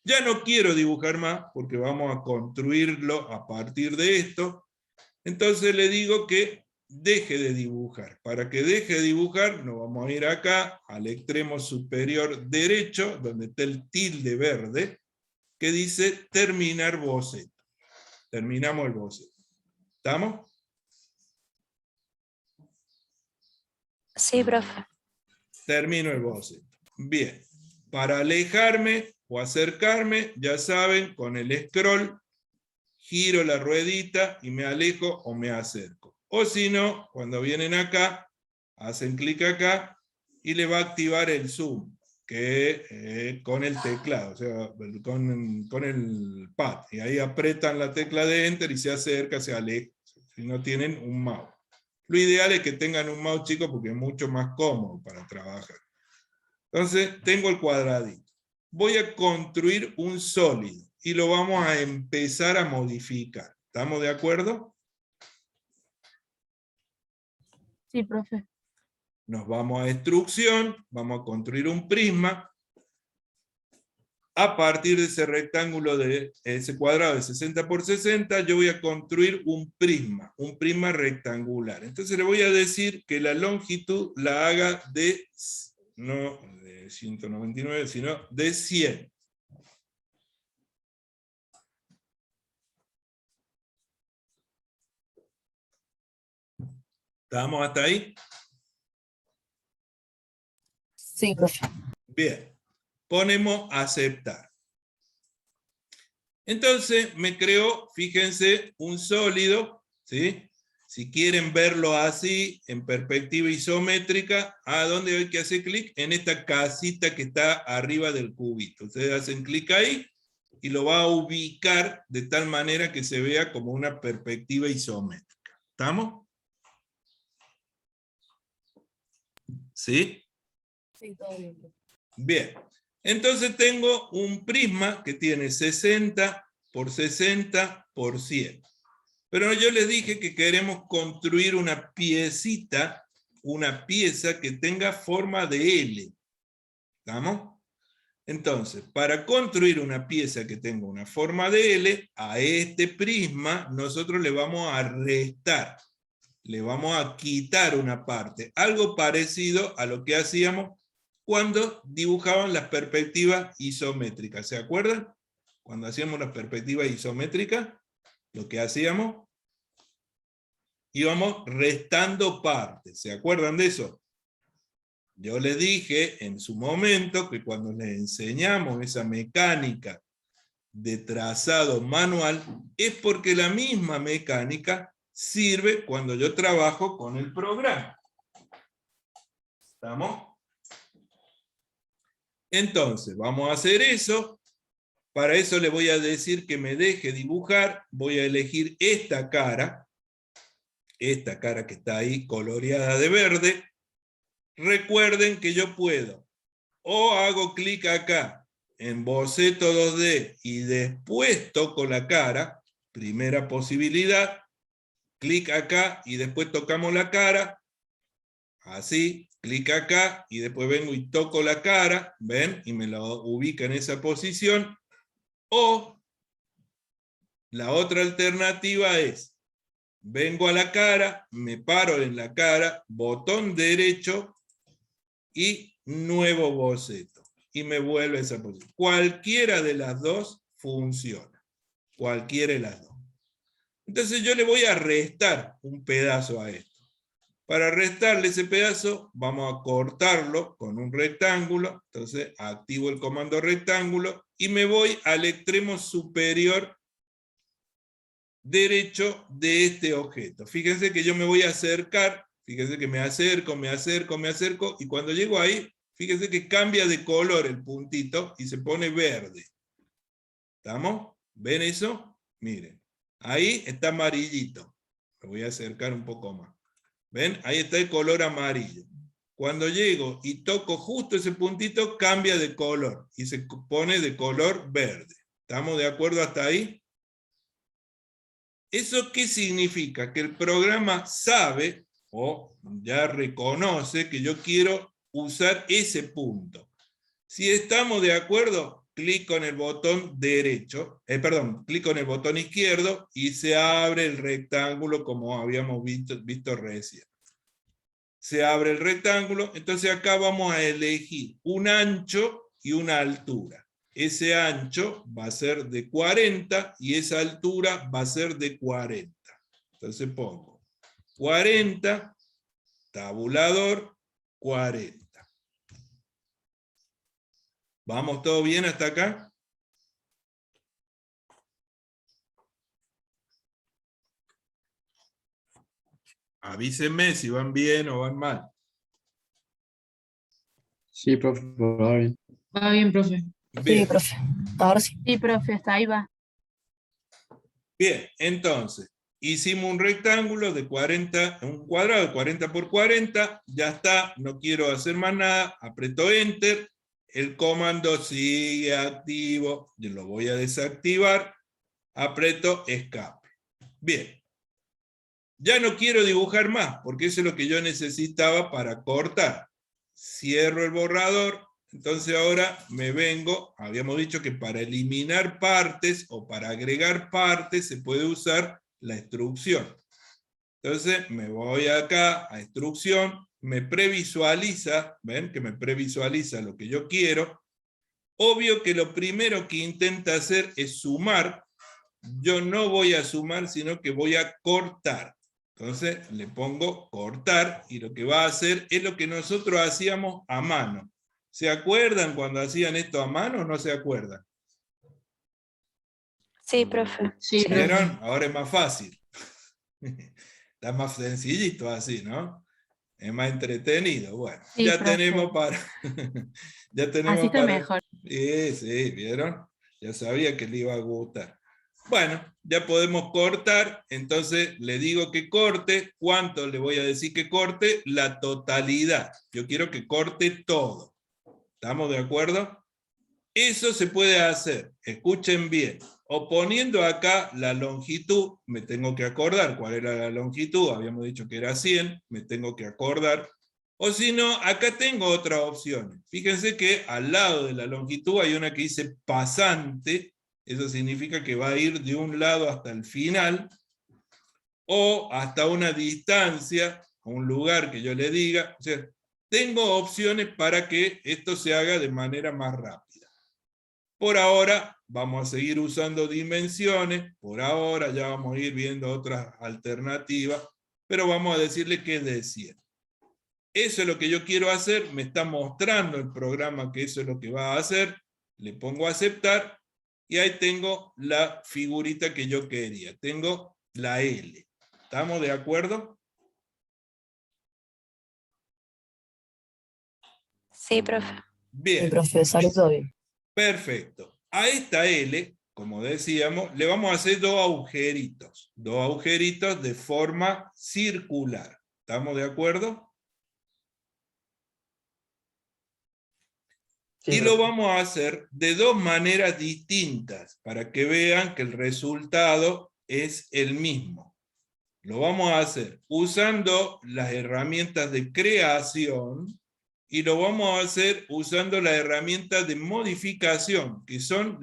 Ya no quiero dibujar más porque vamos a construirlo a partir de esto. Entonces le digo que deje de dibujar. Para que deje de dibujar, nos vamos a ir acá al extremo superior derecho, donde está el tilde verde, que dice terminar boceto. Terminamos el boceto. ¿Estamos? Sí, profe. Termino el boceto. Bien. Para alejarme o acercarme, ya saben, con el scroll, giro la ruedita y me alejo o me acerco. O si no, cuando vienen acá, hacen clic acá y le va a activar el zoom, que con el teclado, o sea, con el pad. Y ahí apretan la tecla de Enter y se acerca, se aleja, si no tienen un mouse. Lo ideal es que tengan un mouse chico porque es mucho más cómodo para trabajar. Entonces, tengo el cuadradito. Voy a construir un sólido y lo vamos a empezar a modificar. ¿Estamos de acuerdo? Sí, profe. Nos vamos a instrucción, vamos a construir un prisma. A partir de ese rectángulo, de ese cuadrado de 60 por 60, yo voy a construir un prisma rectangular. Entonces le voy a decir que la longitud la haga no de 199, sino de 100. ¿Estamos hasta ahí? Sí, profe. Bien. Ponemos aceptar. Entonces me creó, fíjense, un sólido, ¿sí? Si quieren verlo así, en perspectiva isométrica, ¿a dónde hay que hacer clic? En esta casita que está arriba del cubito. Ustedes hacen clic ahí y lo va a ubicar de tal manera que se vea como una perspectiva isométrica. ¿Estamos? ¿Sí? Sí, todo bien. Bien. Entonces tengo un prisma que tiene 60 por 60 por 100. Pero yo les dije que queremos construir una piecita, una pieza que tenga forma de L. ¿Estamos? Entonces, para construir una pieza que tenga una forma de L, a este prisma nosotros le vamos a restar. Le vamos a quitar una parte. Algo parecido a lo que hacíamos cuando dibujaban las perspectivas isométricas. ¿Se acuerdan? Cuando hacíamos las perspectivas isométricas, lo que hacíamos, íbamos restando partes. ¿Se acuerdan de eso? Yo les dije en su momento que cuando les enseñamos esa mecánica de trazado manual, es porque la misma mecánica sirve cuando yo trabajo con el programa. ¿Estamos? Entonces, vamos a hacer eso. Para eso le voy a decir que me deje dibujar. Voy a elegir esta cara. esta cara que está ahí coloreada de verde, recuerden que yo puedo, o hago clic acá en boceto 2D y después toco la cara, primera posibilidad, clic acá y después tocamos la cara, así, clic acá y después vengo y toco la cara, ¿ven? Y me lo ubica en esa posición. O la otra alternativa es, vengo a la cara, me paro en la cara, botón derecho y nuevo boceto. Y me vuelve a esa posición. Cualquiera de las dos funciona. Cualquiera de las dos. Entonces yo le voy a restar un pedazo a esto. Para restarle ese pedazo, vamos a cortarlo con un rectángulo. Entonces activo el comando rectángulo y me voy al extremo superior derecho de este objeto. Fíjense que yo me voy a acercar, fíjense que me acerco, y cuando llego ahí, fíjense que cambia de color el puntito y se pone verde. ¿Estamos? ¿Ven eso? Miren. Ahí está amarillito. Me voy a acercar un poco más. ¿Ven? Ahí está el color amarillo. Cuando llego y toco justo ese puntito, cambia de color y se pone de color verde. ¿Estamos de acuerdo hasta ahí? ¿Eso qué significa? Que el programa sabe o ya reconoce que yo quiero usar ese punto. Si estamos de acuerdo, clic con el botón derecho, clic con el botón izquierdo y se abre el rectángulo como habíamos visto recién. Se abre el rectángulo, entonces acá vamos a elegir un ancho y una altura. Ese ancho va a ser de 40 y esa altura va a ser de 40. Entonces pongo 40, tabulador, 40. ¿Vamos todo bien hasta acá? Avísenme si van bien o van mal. Sí, profe, va bien. Va bien, profe. Sí, Bien. profe. Ahora sí. Sí, profe, hasta ahí va. Bien, entonces, hicimos un rectángulo de 40, un cuadrado de 40 por 40, ya está, no quiero hacer más nada, aprieto Enter, el comando sigue activo, yo lo voy a desactivar, aprieto Escape. Bien, ya no quiero dibujar más, porque eso es lo que yo necesitaba para cortar. Cierro el borrador. Entonces ahora me vengo, habíamos dicho que para eliminar partes o para agregar partes se puede usar la instrucción. Entonces me voy acá a instrucción, me previsualiza, ven que me previsualiza lo que yo quiero. Obvio que lo primero que intenta hacer es sumar. Yo no voy a sumar, sino que voy a cortar. Entonces le pongo cortar y lo que va a hacer es lo que nosotros hacíamos a mano. ¿Se acuerdan cuando hacían esto a mano o no se acuerdan? Sí, profe. Sí, profe. ¿Vieron? Ahora es más fácil. Está más sencillito así, ¿no? Es más entretenido. Bueno, Sí, ya profe. tenemos para... ya tenemos Así está para... mejor. Sí, ¿vieron? Ya sabía que le iba a gustar. Bueno, ya podemos cortar, entonces le digo que corte. ¿Cuánto le voy a decir que corte? La totalidad. Yo quiero que corte todo. ¿Estamos de acuerdo? Eso se puede hacer, escuchen bien, o poniendo acá la longitud, me tengo que acordar cuál era la longitud, habíamos dicho que era 100, me tengo que acordar, o si no, acá tengo otras opciones. Fíjense que al lado de la longitud hay una que dice pasante, eso significa que va a ir de un lado hasta el final, o hasta una distancia, a un lugar que yo le diga, o sea, tengo opciones para que esto se haga de manera más rápida. Por ahora vamos a seguir usando dimensiones, por ahora ya vamos a ir viendo otras alternativas, pero vamos a decirle que es de 100. Eso es lo que yo quiero hacer, me está mostrando el programa que eso es lo que va a hacer, le pongo a aceptar, y ahí tengo la figurita que yo quería, tengo la L. ¿Estamos de acuerdo? Sí, profe. Sí, Bien. profe, salió todo bien. Perfecto. A esta L como decíamos, le vamos a hacer dos agujeritos de forma circular. ¿Estamos de acuerdo? Sí, Y lo profe. vamos a hacer de dos maneras distintas, para que vean que el resultado es el mismo. Lo vamos a hacer usando las herramientas de creación, y lo vamos a hacer usando las herramientas de modificación, que son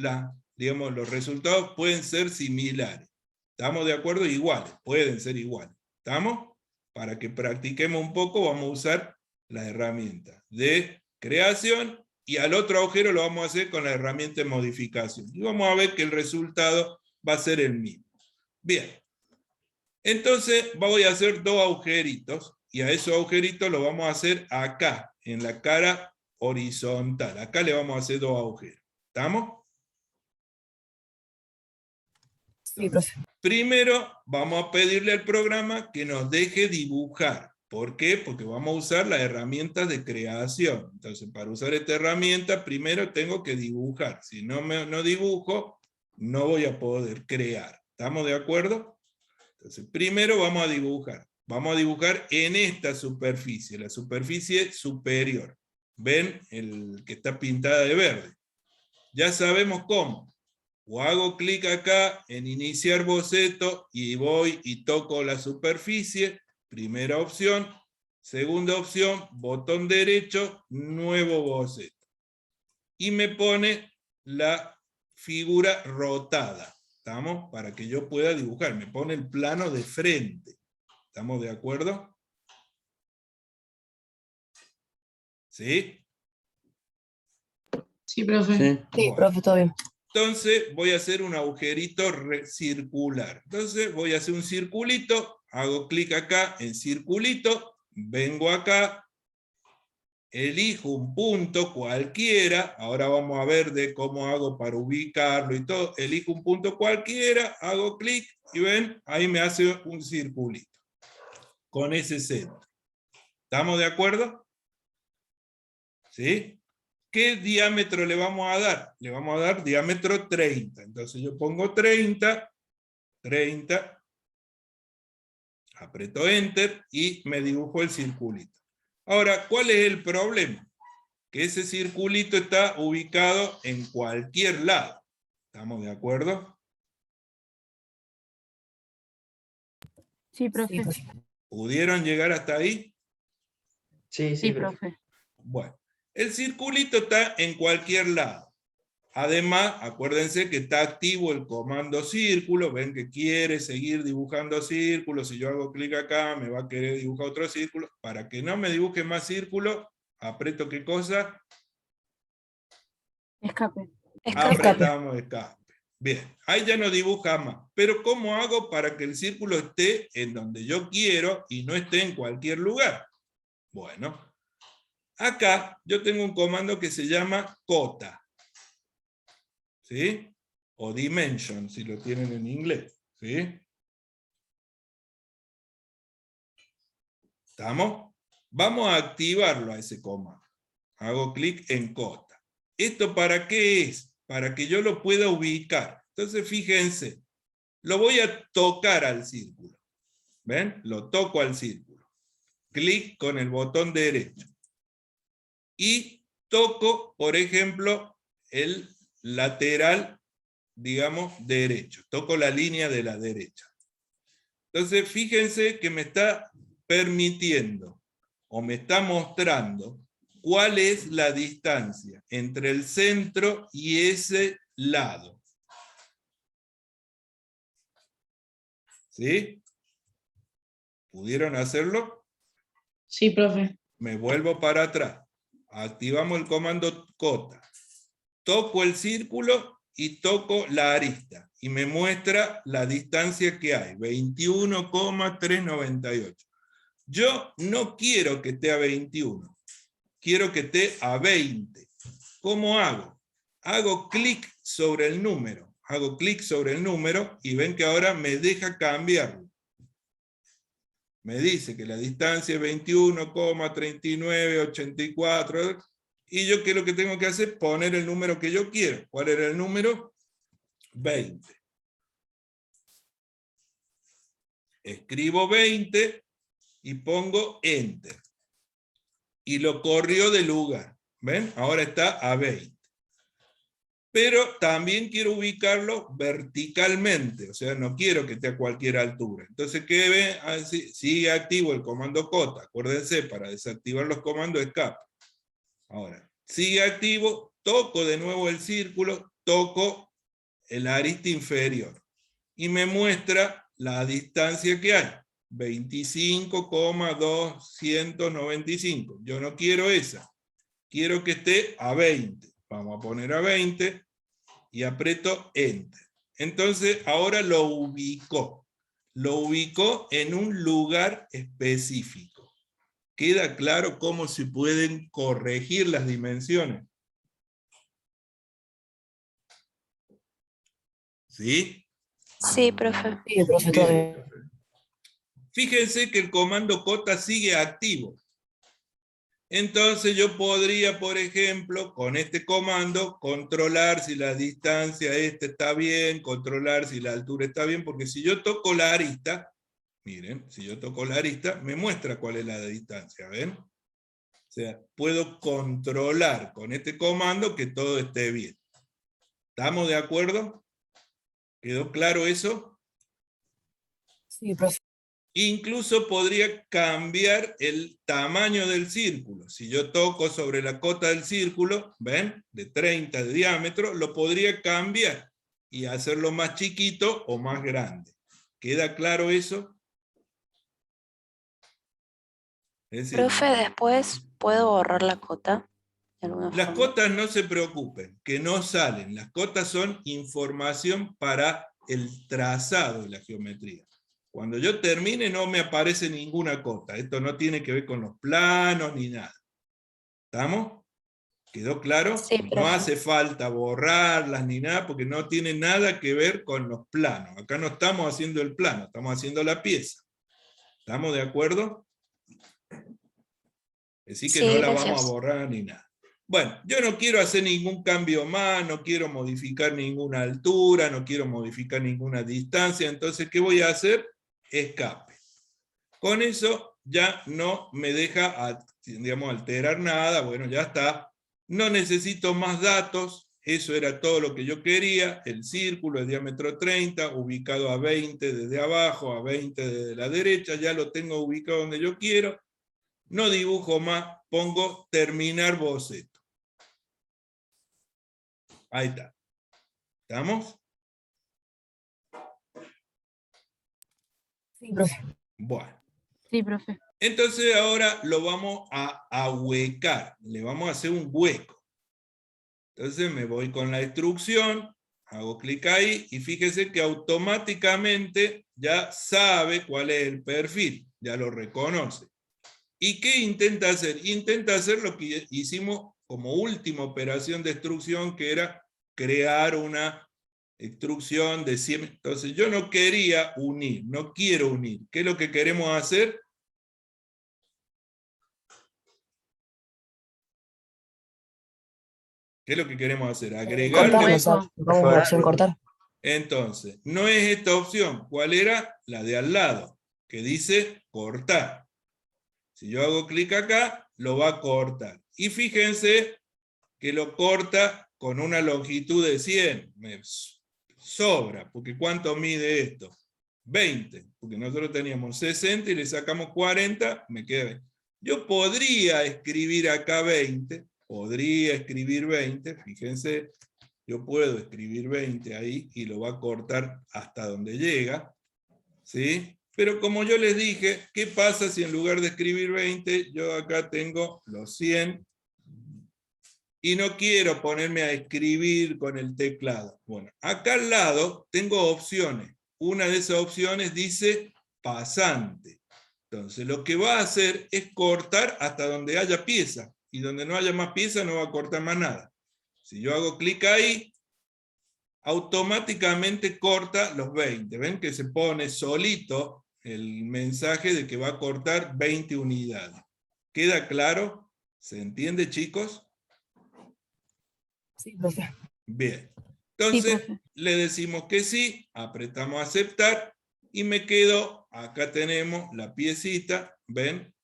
digamos, los resultados pueden ser similares. ¿Estamos de acuerdo? Iguales, pueden ser iguales. ¿Estamos? Para que practiquemos un poco, vamos a usar las herramientas de creación, y al otro agujero lo vamos a hacer con la herramienta de modificación. Y vamos a ver que el resultado va a ser el mismo. Bien. Entonces voy a hacer dos agujeritos, y a esos agujeritos los vamos a hacer acá, en la cara horizontal. Acá le vamos a hacer dos agujeros. ¿Estamos? Sí, profe. Primero vamos a pedirle al programa que nos deje dibujar. ¿Por qué? Porque vamos a usar las herramientas de creación. Entonces, para usar esta herramienta, primero tengo que dibujar. Si no dibujo, no voy a poder crear. ¿Estamos de acuerdo? Entonces, primero vamos a dibujar. Vamos a dibujar en esta superficie, la superficie superior. ¿Ven? El que está pintada de verde. Ya sabemos cómo. O hago clic acá en iniciar boceto y voy y toco la superficie. Primera opción. Segunda opción, botón derecho, nuevo boceto. Y me pone la figura rotada. ¿Estamos? Para que yo pueda dibujar. Me pone el plano de frente. ¿Estamos de acuerdo? ¿Sí? Sí, profe. Sí. Sí, Bueno. profe, todo bien. Entonces voy a hacer un agujerito circular. Entonces voy a hacer un circulito, hago clic acá en circulito, vengo acá, elijo un punto cualquiera, ahora vamos a ver de cómo hago para ubicarlo y todo, elijo un punto cualquiera, hago clic y ven, ahí me hace un circulito, con ese centro. ¿Estamos de acuerdo? ¿Sí? ¿Qué diámetro le vamos a dar? Le vamos a dar diámetro 30. Entonces yo pongo 30, aprieto Enter y me dibujo el circulito. Ahora, ¿cuál es el problema? Que ese circulito está ubicado en cualquier lado. ¿Estamos de acuerdo? Sí, Sí, profe. profe. ¿Pudieron llegar hasta ahí? Sí, Sí, profe. profe. Bueno, el circulito está en cualquier lado. Además, acuérdense que está activo el comando círculo. Ven que quiere seguir dibujando círculos. Si yo hago clic acá, me va a querer dibujar otro círculo. Para que no me dibuje más círculos, aprieto ¿qué cosa? Escape. Escape. Apretamos escape. Bien, ahí ya no dibuja más. Pero ¿cómo hago para que el círculo esté en donde yo quiero y no esté en cualquier lugar? Bueno, acá yo tengo un comando que se llama cota. ¿Sí? O dimension, si lo tienen en inglés. ¿Sí? ¿Estamos? Vamos a activarlo a ese comando. Hago clic en cota. ¿Esto para qué es? Para que yo lo pueda ubicar. Entonces, fíjense, lo voy a tocar al círculo. ¿Ven? Lo toco al círculo. Clic con el botón derecho. Y toco, por ejemplo, el lateral, digamos, derecho. Toco la línea de la derecha. Entonces, fíjense que me está permitiendo, o me está mostrando, cuál es la distancia entre el centro y ese lado. ¿Sí? ¿Pudieron hacerlo? Sí, profe. Me vuelvo para atrás. Activamos el comando cota. Toco el círculo y toco la arista. Y me muestra la distancia que hay. 21,398. Yo no quiero que esté a 21. Quiero que esté a 20. ¿Cómo hago? Hago clic sobre el número. Hago clic sobre el número y ven que ahora me deja cambiarlo. Me dice que la distancia es 21,3984. Y yo, ¿qué es lo que tengo que hacer? Poner el número que yo quiero. ¿Cuál era el número? 20. Escribo 20 y pongo Enter. Y lo corrió de lugar. ¿Ven? Ahora está a 20. Pero también quiero ubicarlo verticalmente, o sea, no quiero que esté a cualquier altura. Entonces, ¿qué ven? Sigue activo el comando cota. Acuérdense, para desactivar los comandos escape. Ahora, sigue activo, toco de nuevo el círculo, toco el arista inferior. Y me muestra la distancia que hay. 25,295. Yo no quiero esa. Quiero que esté a 20. Vamos a poner a 20 y aprieto Enter. Entonces ahora lo ubicó. Lo ubicó en un lugar específico. ¿Queda claro cómo se pueden corregir las dimensiones? ¿Sí? Sí, profe. Sí, profe, todo bien. Fíjense que el comando cota sigue activo. Entonces yo podría, por ejemplo, con este comando, controlar si la distancia está bien, controlar si la altura está bien, porque si yo toco la arista, miren, si yo toco la arista, me muestra cuál es la distancia, ¿ven? O sea, puedo controlar con este comando que todo esté bien. ¿Estamos de acuerdo? ¿Quedó claro eso? Sí, profe. Incluso podría cambiar el tamaño del círculo. Si yo toco sobre la cota del círculo, ¿ven? De 30 de diámetro, lo podría cambiar y hacerlo más chiquito o más grande. ¿Queda claro eso? Es decir, Profe, después puedo borrar la cota de alguna las forma. cotas no se preocupen, que no salen. Las cotas son información para el trazado de la geometría. Cuando yo termine no me aparece ninguna cota. Esto no tiene que ver con los planos ni nada. ¿Estamos? ¿Quedó claro? Sí, No profe. hace falta borrarlas ni nada porque no tiene nada que ver con los planos. Acá no estamos haciendo el plano, estamos haciendo la pieza. ¿Estamos de acuerdo? Así que Sí, no la gracias. vamos a borrar ni nada. Bueno, yo no quiero hacer ningún cambio más, no quiero modificar ninguna altura, no quiero modificar ninguna distancia, entonces, ¿qué voy a hacer? Escape. Con eso ya no me deja, digamos, alterar nada, bueno, ya está. No necesito más datos, eso era todo lo que yo quería, el círculo de diámetro 30, ubicado a 20 desde abajo, a 20 desde la derecha, ya lo tengo ubicado donde yo quiero. No dibujo más, pongo terminar boceto. Ahí está. ¿Estamos? Sí, profe. Bueno. Sí, profe. Entonces ahora lo vamos a ahuecar. Le vamos a hacer un hueco. Entonces me voy con la instrucción, hago clic ahí y fíjese que automáticamente ya sabe cuál es el perfil. Ya lo reconoce. ¿Y qué intenta hacer? Intenta hacer lo que hicimos como última operación de extrusión, que era crear una extrusión de 100. Entonces yo no quería unir, no quiero unir. ¿Qué es lo que queremos hacer? ¿Qué es lo que queremos hacer? Agregar. Cortar, hueco. o sea, vamos a la opción cortar. Entonces, no es esta opción. ¿Cuál era? La de al lado, que dice cortar. Si yo hago clic acá, lo va a cortar. Y fíjense que lo corta con una longitud de 100. Me sobra, porque ¿cuánto mide esto? 20, porque nosotros teníamos 60 y le sacamos 40, me queda 20. Yo podría escribir acá 20, fíjense, yo puedo escribir 20 ahí y lo va a cortar hasta donde llega, ¿sí? Pero como yo les dije, ¿qué pasa si en lugar de escribir 20, yo acá tengo los 100 y no quiero ponerme a escribir con el teclado? Bueno, acá al lado tengo opciones. Una de esas opciones dice pasante. Entonces lo que va a hacer es cortar hasta donde haya pieza. Y donde no haya más pieza no va a cortar más nada. Si yo hago clic ahí, automáticamente corta los 20. ¿Ven que se pone solito el mensaje de que va a cortar 20 unidades? ¿Queda claro? ¿Se entiende, chicos? Sí, profe. Bien. Entonces, profe. le decimos que sí, apretamos aceptar, y me quedo, acá tenemos la piecita, ¿ven?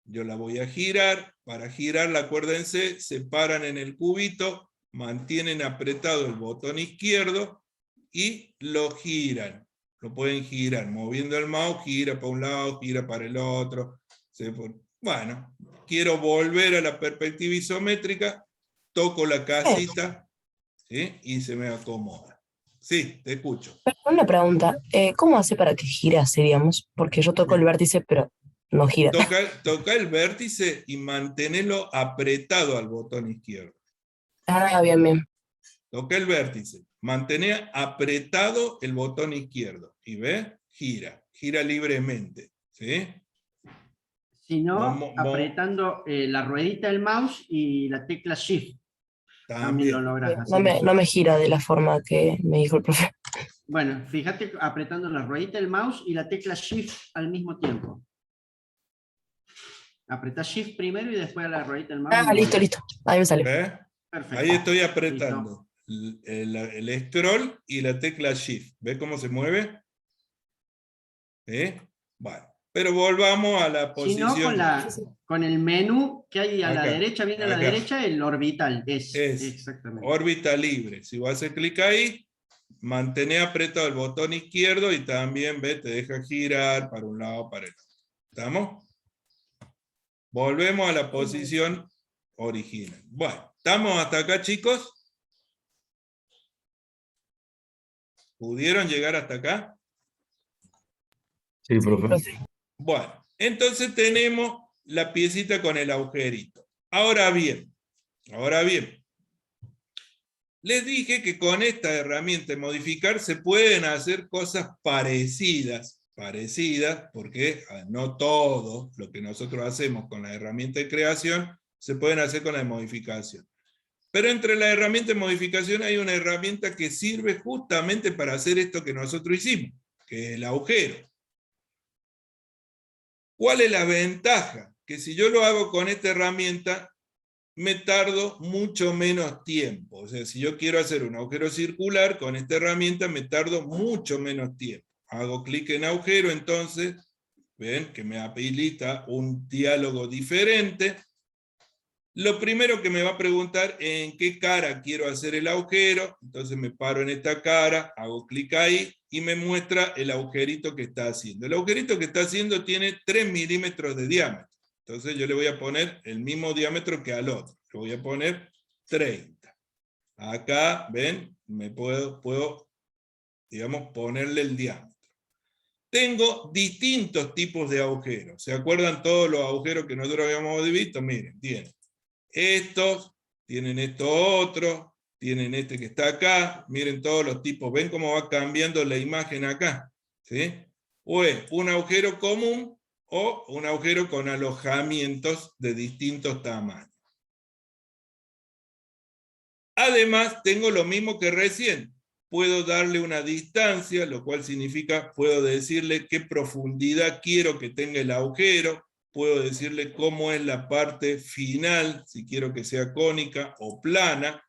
Yo la voy a girar. Para girarla, acuérdense, se paran en el cubito, mantienen apretado el botón izquierdo y lo giran. Lo pueden girar, moviendo el mouse, gira para un lado, gira para el otro. Bueno, quiero volver a la perspectiva isométrica, toco la casita, ¿sí? Y se me acomoda. Sí, te escucho. Pero una pregunta, ¿cómo hace para que gire así, digamos? Porque yo toco el vértice, pero no gira. Toca el vértice y mantenerlo apretado al botón izquierdo. Ah, bien, bien. Toca el vértice, mantener apretado el botón izquierdo. Y ve, gira libremente. ¿Sí? Si no, Mo- apretando la ruedita del mouse y la tecla Shift. También lo También. logras hacer. No me gira de la forma que me dijo el profe. Bueno, fíjate apretando la ruedita del mouse y la tecla Shift al mismo tiempo. Apretá Shift primero y después a la ruedita del mouse. Ah, listo, listo. Ahí me sale. ¿Ve? Perfecto. Ahí estoy apretando el scroll y la tecla Shift. ¿Ve cómo se mueve? ¿Eh? Bueno, pero volvamos a la Si no, posición. con el menú que hay a la Acá, derecha, viene a la acá. derecha el orbital. Es Exactamente. órbita libre. Si vas a hacer clic ahí, mantener apretado el botón izquierdo y también, ¿ves? Te deja girar para un lado, para el otro. ¿Estamos? Volvemos a la posición original. Bueno, ¿estamos hasta acá, chicos? ¿Pudieron llegar hasta acá? Sí, profe. Bueno, entonces tenemos la piecita con el agujerito. Ahora bien, les dije que con esta herramienta de modificar se pueden hacer cosas parecidas, porque no todo lo que nosotros hacemos con la herramienta de creación se pueden hacer con la de modificación. Pero entre la herramienta de modificación hay una herramienta que sirve justamente para hacer esto que nosotros hicimos, que es el agujero. ¿Cuál es la ventaja? Que si yo lo hago con esta herramienta, me tardo mucho menos tiempo. O sea, si yo quiero hacer un agujero circular, con esta herramienta me tardo mucho menos tiempo. Hago clic en agujero, entonces, ven que me habilita un diálogo diferente. Lo primero que me va a preguntar en qué cara quiero hacer el agujero, entonces me paro en esta cara, hago clic ahí y me muestra el agujerito que está haciendo. El agujerito que está haciendo tiene 3 milímetros de diámetro, entonces yo le voy a poner el mismo diámetro que al otro, le voy a poner 30. Acá, ven, me puedo, digamos, ponerle el diámetro. Tengo distintos tipos de agujeros, ¿se acuerdan todos los agujeros que nosotros habíamos visto? Miren, tienen estos, tienen estos otros, tienen este que está acá, miren todos los tipos, ven cómo va cambiando la imagen acá, ¿sí? O es un agujero común o un agujero con alojamientos de distintos tamaños. Además, tengo lo mismo que recién, puedo darle una distancia, lo cual significa, puedo decirle qué profundidad quiero que tenga el agujero, puedo decirle cómo es la parte final, si quiero que sea cónica o plana.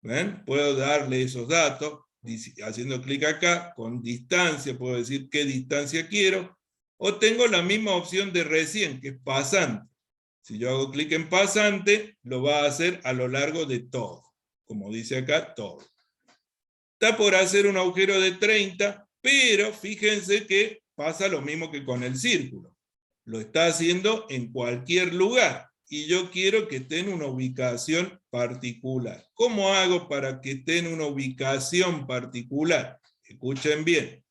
¿Ven? Puedo darle esos datos, haciendo clic acá, con distancia, puedo decir qué distancia quiero, o tengo la misma opción de recién, que es pasante. Si yo hago clic en pasante, lo va a hacer a lo largo de todo, como dice acá, todo. Está por hacer un agujero de 30, pero fíjense que pasa lo mismo que con el círculo. Lo está haciendo en cualquier lugar y yo quiero que esté en una ubicación particular. ¿Cómo hago para que esté en una ubicación particular? Escuchen bien.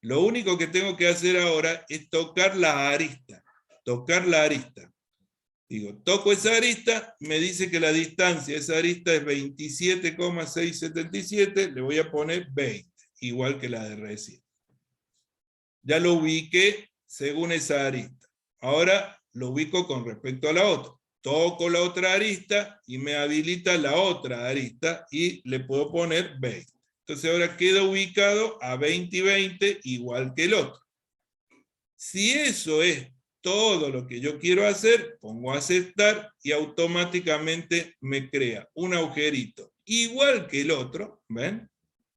Lo único que tengo que hacer ahora es tocar la arista. Tocar la arista. Digo, toco esa arista, me dice que la distancia de esa arista es 27,677, le voy a poner 20, igual que la de recién. Ya lo ubiqué según esa arista. Ahora lo ubico con respecto a la otra. Toco la otra arista y me habilita la otra arista y le puedo poner 20. Entonces ahora queda ubicado a 20 y 20 igual que el otro. Si eso es todo lo que yo quiero hacer, pongo aceptar y automáticamente me crea un agujerito igual que el otro, ¿ven?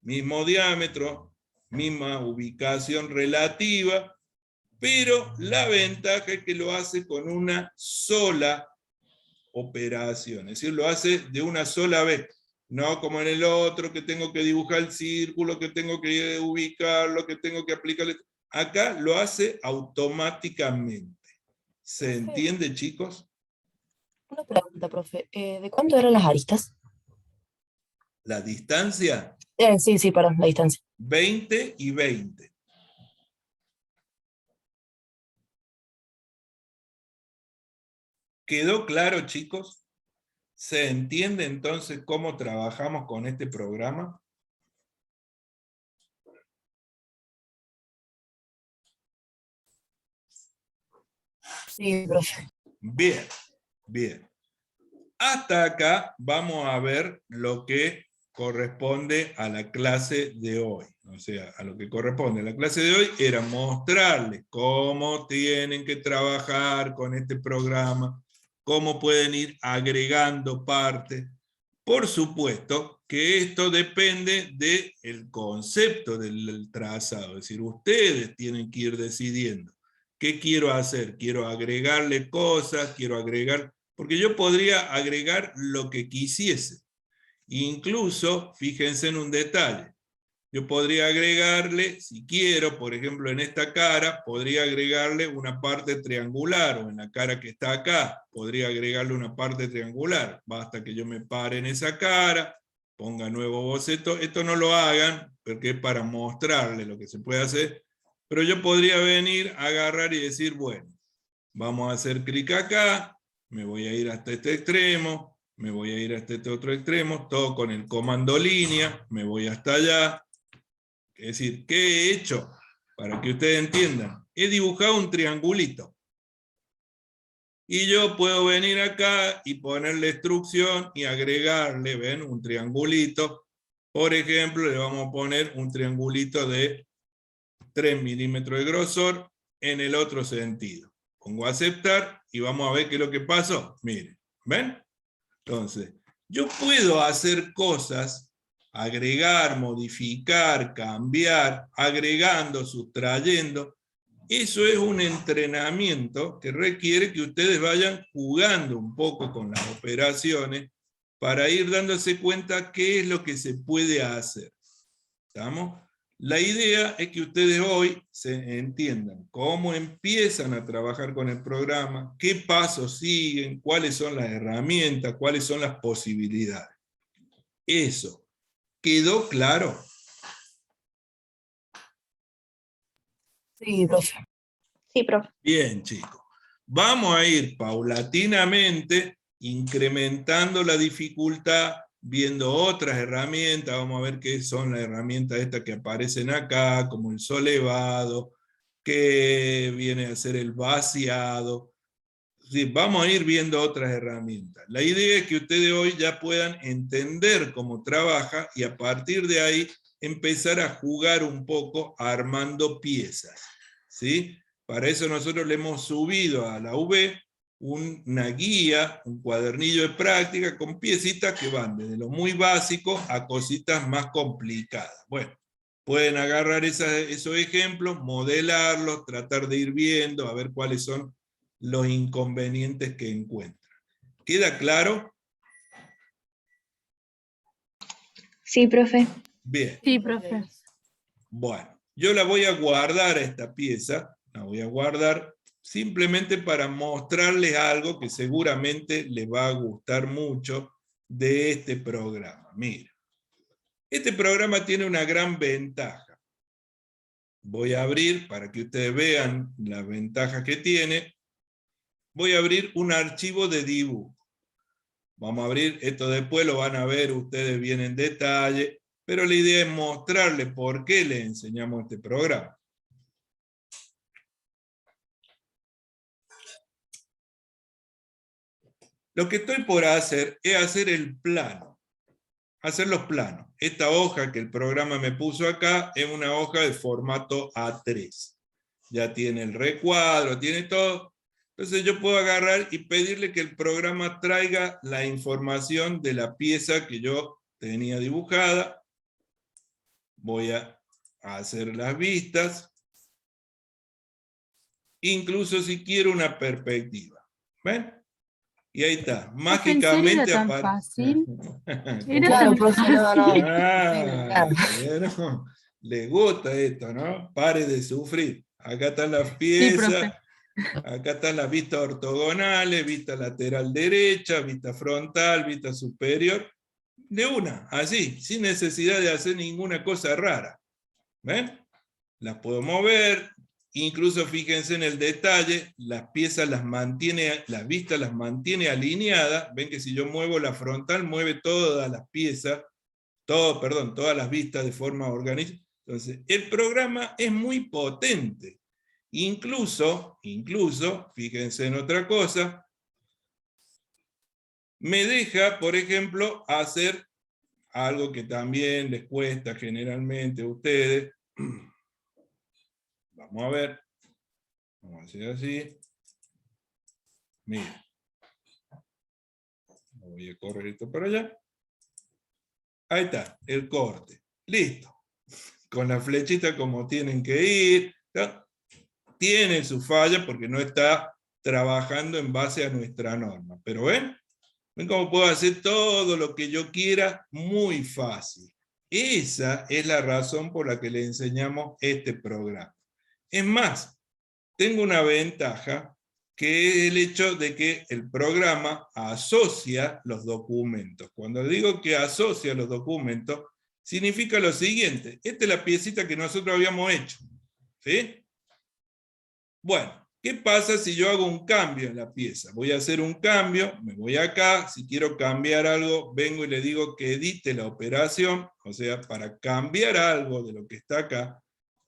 mismo diámetro, misma ubicación relativa, pero la ventaja es que lo hace con una sola operación, es decir, lo hace de una sola vez, no como en el otro que tengo que dibujar el círculo, que tengo que ubicarlo, que tengo que aplicarle. Acá lo hace automáticamente. ¿Se entiende, chicos? Una pregunta, profe. ¿De cuánto eran las aristas? La distancia, Sí, perdón, la distancia. 20 y 20. ¿Quedó claro, chicos? ¿Se entiende entonces cómo trabajamos con este programa? Sí, profe. Bien, bien. Hasta acá vamos a ver lo que corresponde a la clase de hoy. O sea, a lo que corresponde a la clase de hoy era mostrarles cómo tienen que trabajar con este programa, cómo pueden ir agregando partes. Por supuesto que esto depende del concepto del trazado, es decir, ustedes tienen que ir decidiendo qué quiero hacer, quiero agregarle cosas, quiero agregar, porque yo podría agregar lo que quisiese. Incluso, fíjense en un detalle, yo podría agregarle, si quiero, por ejemplo en esta cara, podría agregarle una parte triangular, o en la cara que está acá, podría agregarle una parte triangular. Basta que yo me pare en esa cara, ponga nuevo boceto. Esto no lo hagan, porque es para mostrarle lo que se puede hacer. Pero yo podría venir, agarrar y decir, bueno, vamos a hacer clic acá, me voy a ir hasta este extremo, me voy a ir hasta este otro extremo, todo con el comando línea, me voy hasta allá. Es decir, ¿qué he hecho? Para que ustedes entiendan. He dibujado un triangulito. Y yo puedo venir acá y ponerle instrucción y agregarle, ¿ven? Un triangulito. Por ejemplo, le vamos a poner un triangulito de 3 milímetros de grosor en el otro sentido. Pongo aceptar y vamos a ver qué es lo que pasó. Miren, ¿ven? Entonces, yo puedo hacer cosas, agregar, modificar, cambiar, agregando, sustrayendo. Eso es un entrenamiento que requiere que ustedes vayan jugando un poco con las operaciones para ir dándose cuenta qué es lo que se puede hacer. ¿Estamos? La idea es que ustedes hoy se entiendan cómo empiezan a trabajar con el programa, qué pasos siguen, cuáles son las herramientas, cuáles son las posibilidades. Eso. ¿Quedó claro? Sí, profe. Sí, profe. Bien, chicos. Vamos a ir paulatinamente incrementando la dificultad, viendo otras herramientas. Vamos a ver qué son las herramientas estas que aparecen acá, como el solevado, que viene a ser el vaciado. Sí, vamos a ir viendo otras herramientas. La idea es que ustedes hoy ya puedan entender cómo trabaja y a partir de ahí empezar a jugar un poco armando piezas. ¿Sí? Para eso nosotros le hemos subido a la UB una guía, un cuadernillo de práctica con piecitas que van desde lo muy básico a cositas más complicadas. Bueno, pueden agarrar esos ejemplos, modelarlos, tratar de ir viendo, a ver cuáles son los inconvenientes que encuentran. ¿Queda claro? Sí, profe. Bien. Sí, profe. Bueno, yo la voy a guardar a esta pieza, la voy a guardar simplemente para mostrarles algo que seguramente les va a gustar mucho de este programa. Mira, este programa tiene una gran ventaja. Voy a abrir, para que ustedes vean las ventajas que tiene, voy a abrir un archivo de dibujo. Vamos a abrir, esto después lo van a ver ustedes bien en detalle, pero la idea es mostrarles por qué les enseñamos este programa. Lo que estoy por hacer es hacer el plano, hacer los planos. Esta hoja que el programa me puso acá es una hoja de formato A3. Ya tiene el recuadro, tiene todo. Entonces yo puedo agarrar y pedirle que el programa traiga la información de la pieza que yo tenía dibujada. voy a hacer las vistas, incluso si quiero una perspectiva. ¿Ven? Y ahí está, mágicamente tan aparece. fácil? Era Claro, tan profe, no, no. Ah, ¿vieron? Le gusta esto, ¿no? Pare de sufrir. Acá están las Sí, piezas, profe. acá están las vistas ortogonales, vista lateral derecha, vista frontal, vista superior. De una, así, sin necesidad de hacer ninguna cosa rara. ¿Ven? Las puedo mover, incluso fíjense en el detalle, las piezas las mantiene, las vistas las mantiene alineadas. Ven que si yo muevo la frontal, mueve todas las piezas, todas las vistas de forma orgánica. Entonces, el programa es muy potente. Incluso, fíjense en otra cosa, me deja, por ejemplo, hacer algo que también les cuesta generalmente a ustedes. Vamos a ver. Vamos a hacer así. Miren. Voy a correr esto para allá. Ahí está, el corte. Listo. Con la flechita como tienen que ir. ¿No? Tiene su falla porque no está trabajando en base a nuestra norma. Pero ven cómo puedo hacer todo lo que yo quiera muy fácil. Esa es la razón por la que le enseñamos este programa. Es más, tengo una ventaja, que es el hecho de que el programa asocia los documentos. Cuando digo que asocia los documentos, significa lo siguiente. Esta es la piecita que nosotros habíamos hecho. ¿Sí? Bueno, ¿qué pasa si yo hago un cambio en la pieza? Voy a hacer un cambio, me voy acá, si quiero cambiar algo, vengo y le digo que edite la operación, o sea, para cambiar algo de lo que está acá,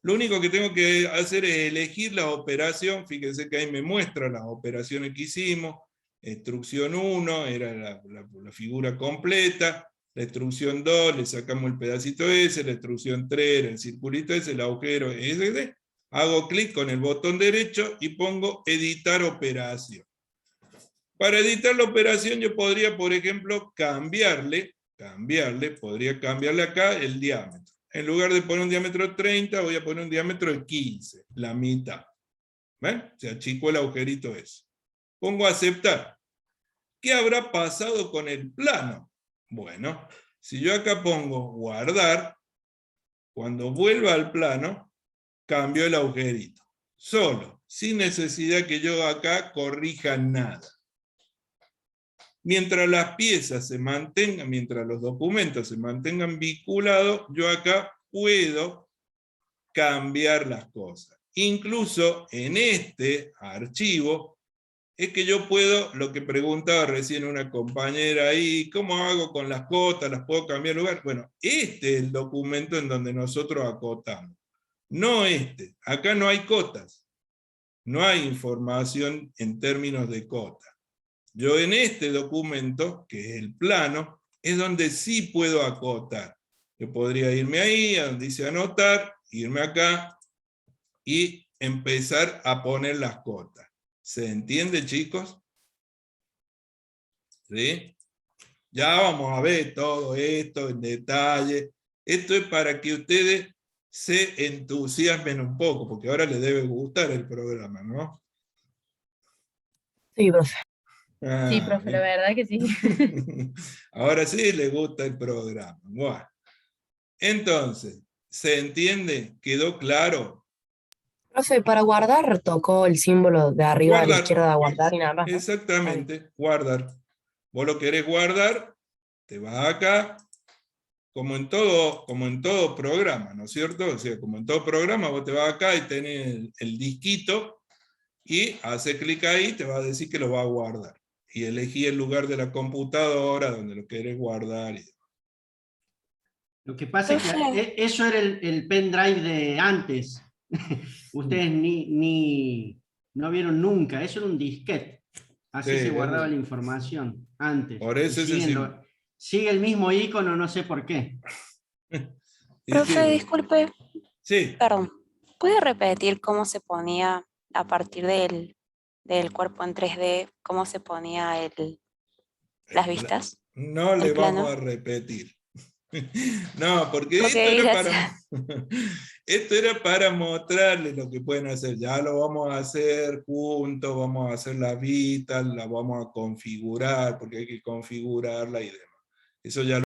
lo único que tengo que hacer es elegir la operación. Fíjense que ahí me muestra las operaciones que hicimos. Instrucción 1 era la figura completa, la instrucción 2 le sacamos el pedacito ese, la instrucción 3 era el circulito ese, el agujero ese. Hago clic con el botón derecho y pongo editar operación. Para editar la operación yo podría, por ejemplo, podría cambiarle acá el diámetro. En lugar de poner un diámetro 30, voy a poner un diámetro de 15, la mitad. ¿Ven? Se achicó el agujerito ese. Pongo aceptar. ¿Qué habrá pasado con el plano? Bueno, si yo acá pongo guardar, cuando vuelva al plano, cambio el agujerito. Solo, sin necesidad que yo acá corrija nada. Mientras las piezas se mantengan, mientras los documentos se mantengan vinculados, yo acá puedo cambiar las cosas. Incluso en este archivo, es que yo puedo, lo que preguntaba recién una compañera ahí, ¿cómo hago con las cotas? ¿Las puedo cambiar de lugar? Bueno, este es el documento en donde nosotros acotamos. No este. Acá no hay cotas. No hay información en términos de cotas. Yo en este documento, que es el plano, es donde sí puedo acotar. Yo podría irme ahí, a donde dice anotar, irme acá y empezar a poner las cotas. ¿Se entiende, chicos? ¿Sí? Ya vamos a ver todo esto en detalle. Esto es para que ustedes se entusiasmen un poco, porque ahora les debe gustar el programa, ¿no? Sí, profe. Sí, profe, la verdad que sí. Ahora sí les gusta el programa. Bueno. Entonces, ¿se entiende? ¿Quedó claro? Profe, para guardar tocó el símbolo de arriba a la Guardar. izquierda de guardar y nada más, ¿no? Exactamente, guardar. Vos lo querés guardar, te vas acá, como en todo programa, ¿no es cierto? O sea, como en todo programa, vos te vas acá y tenés el disquito, y haces clic ahí, te va a decir que lo va a guardar. Y elegí el lugar de la computadora donde lo querés guardar. Lo que pasa es que eso era el pendrive de antes. Ustedes no vieron nunca, eso era un disquete. Así Sí, se guardaba la información antes. Por eso Sigue el mismo icono, no sé por qué. Profe, disculpe, Sí. perdón. ¿Puede repetir cómo se ponía a partir del cuerpo en 3D, cómo se ponía las vistas? No el le plano? vamos a repetir. No, porque Ok, esto era gracias. esto era para mostrarles lo que pueden hacer. Ya lo vamos a hacer juntos, vamos a hacer la vista, la vamos a configurar, porque hay que configurarla y demás. Eso ya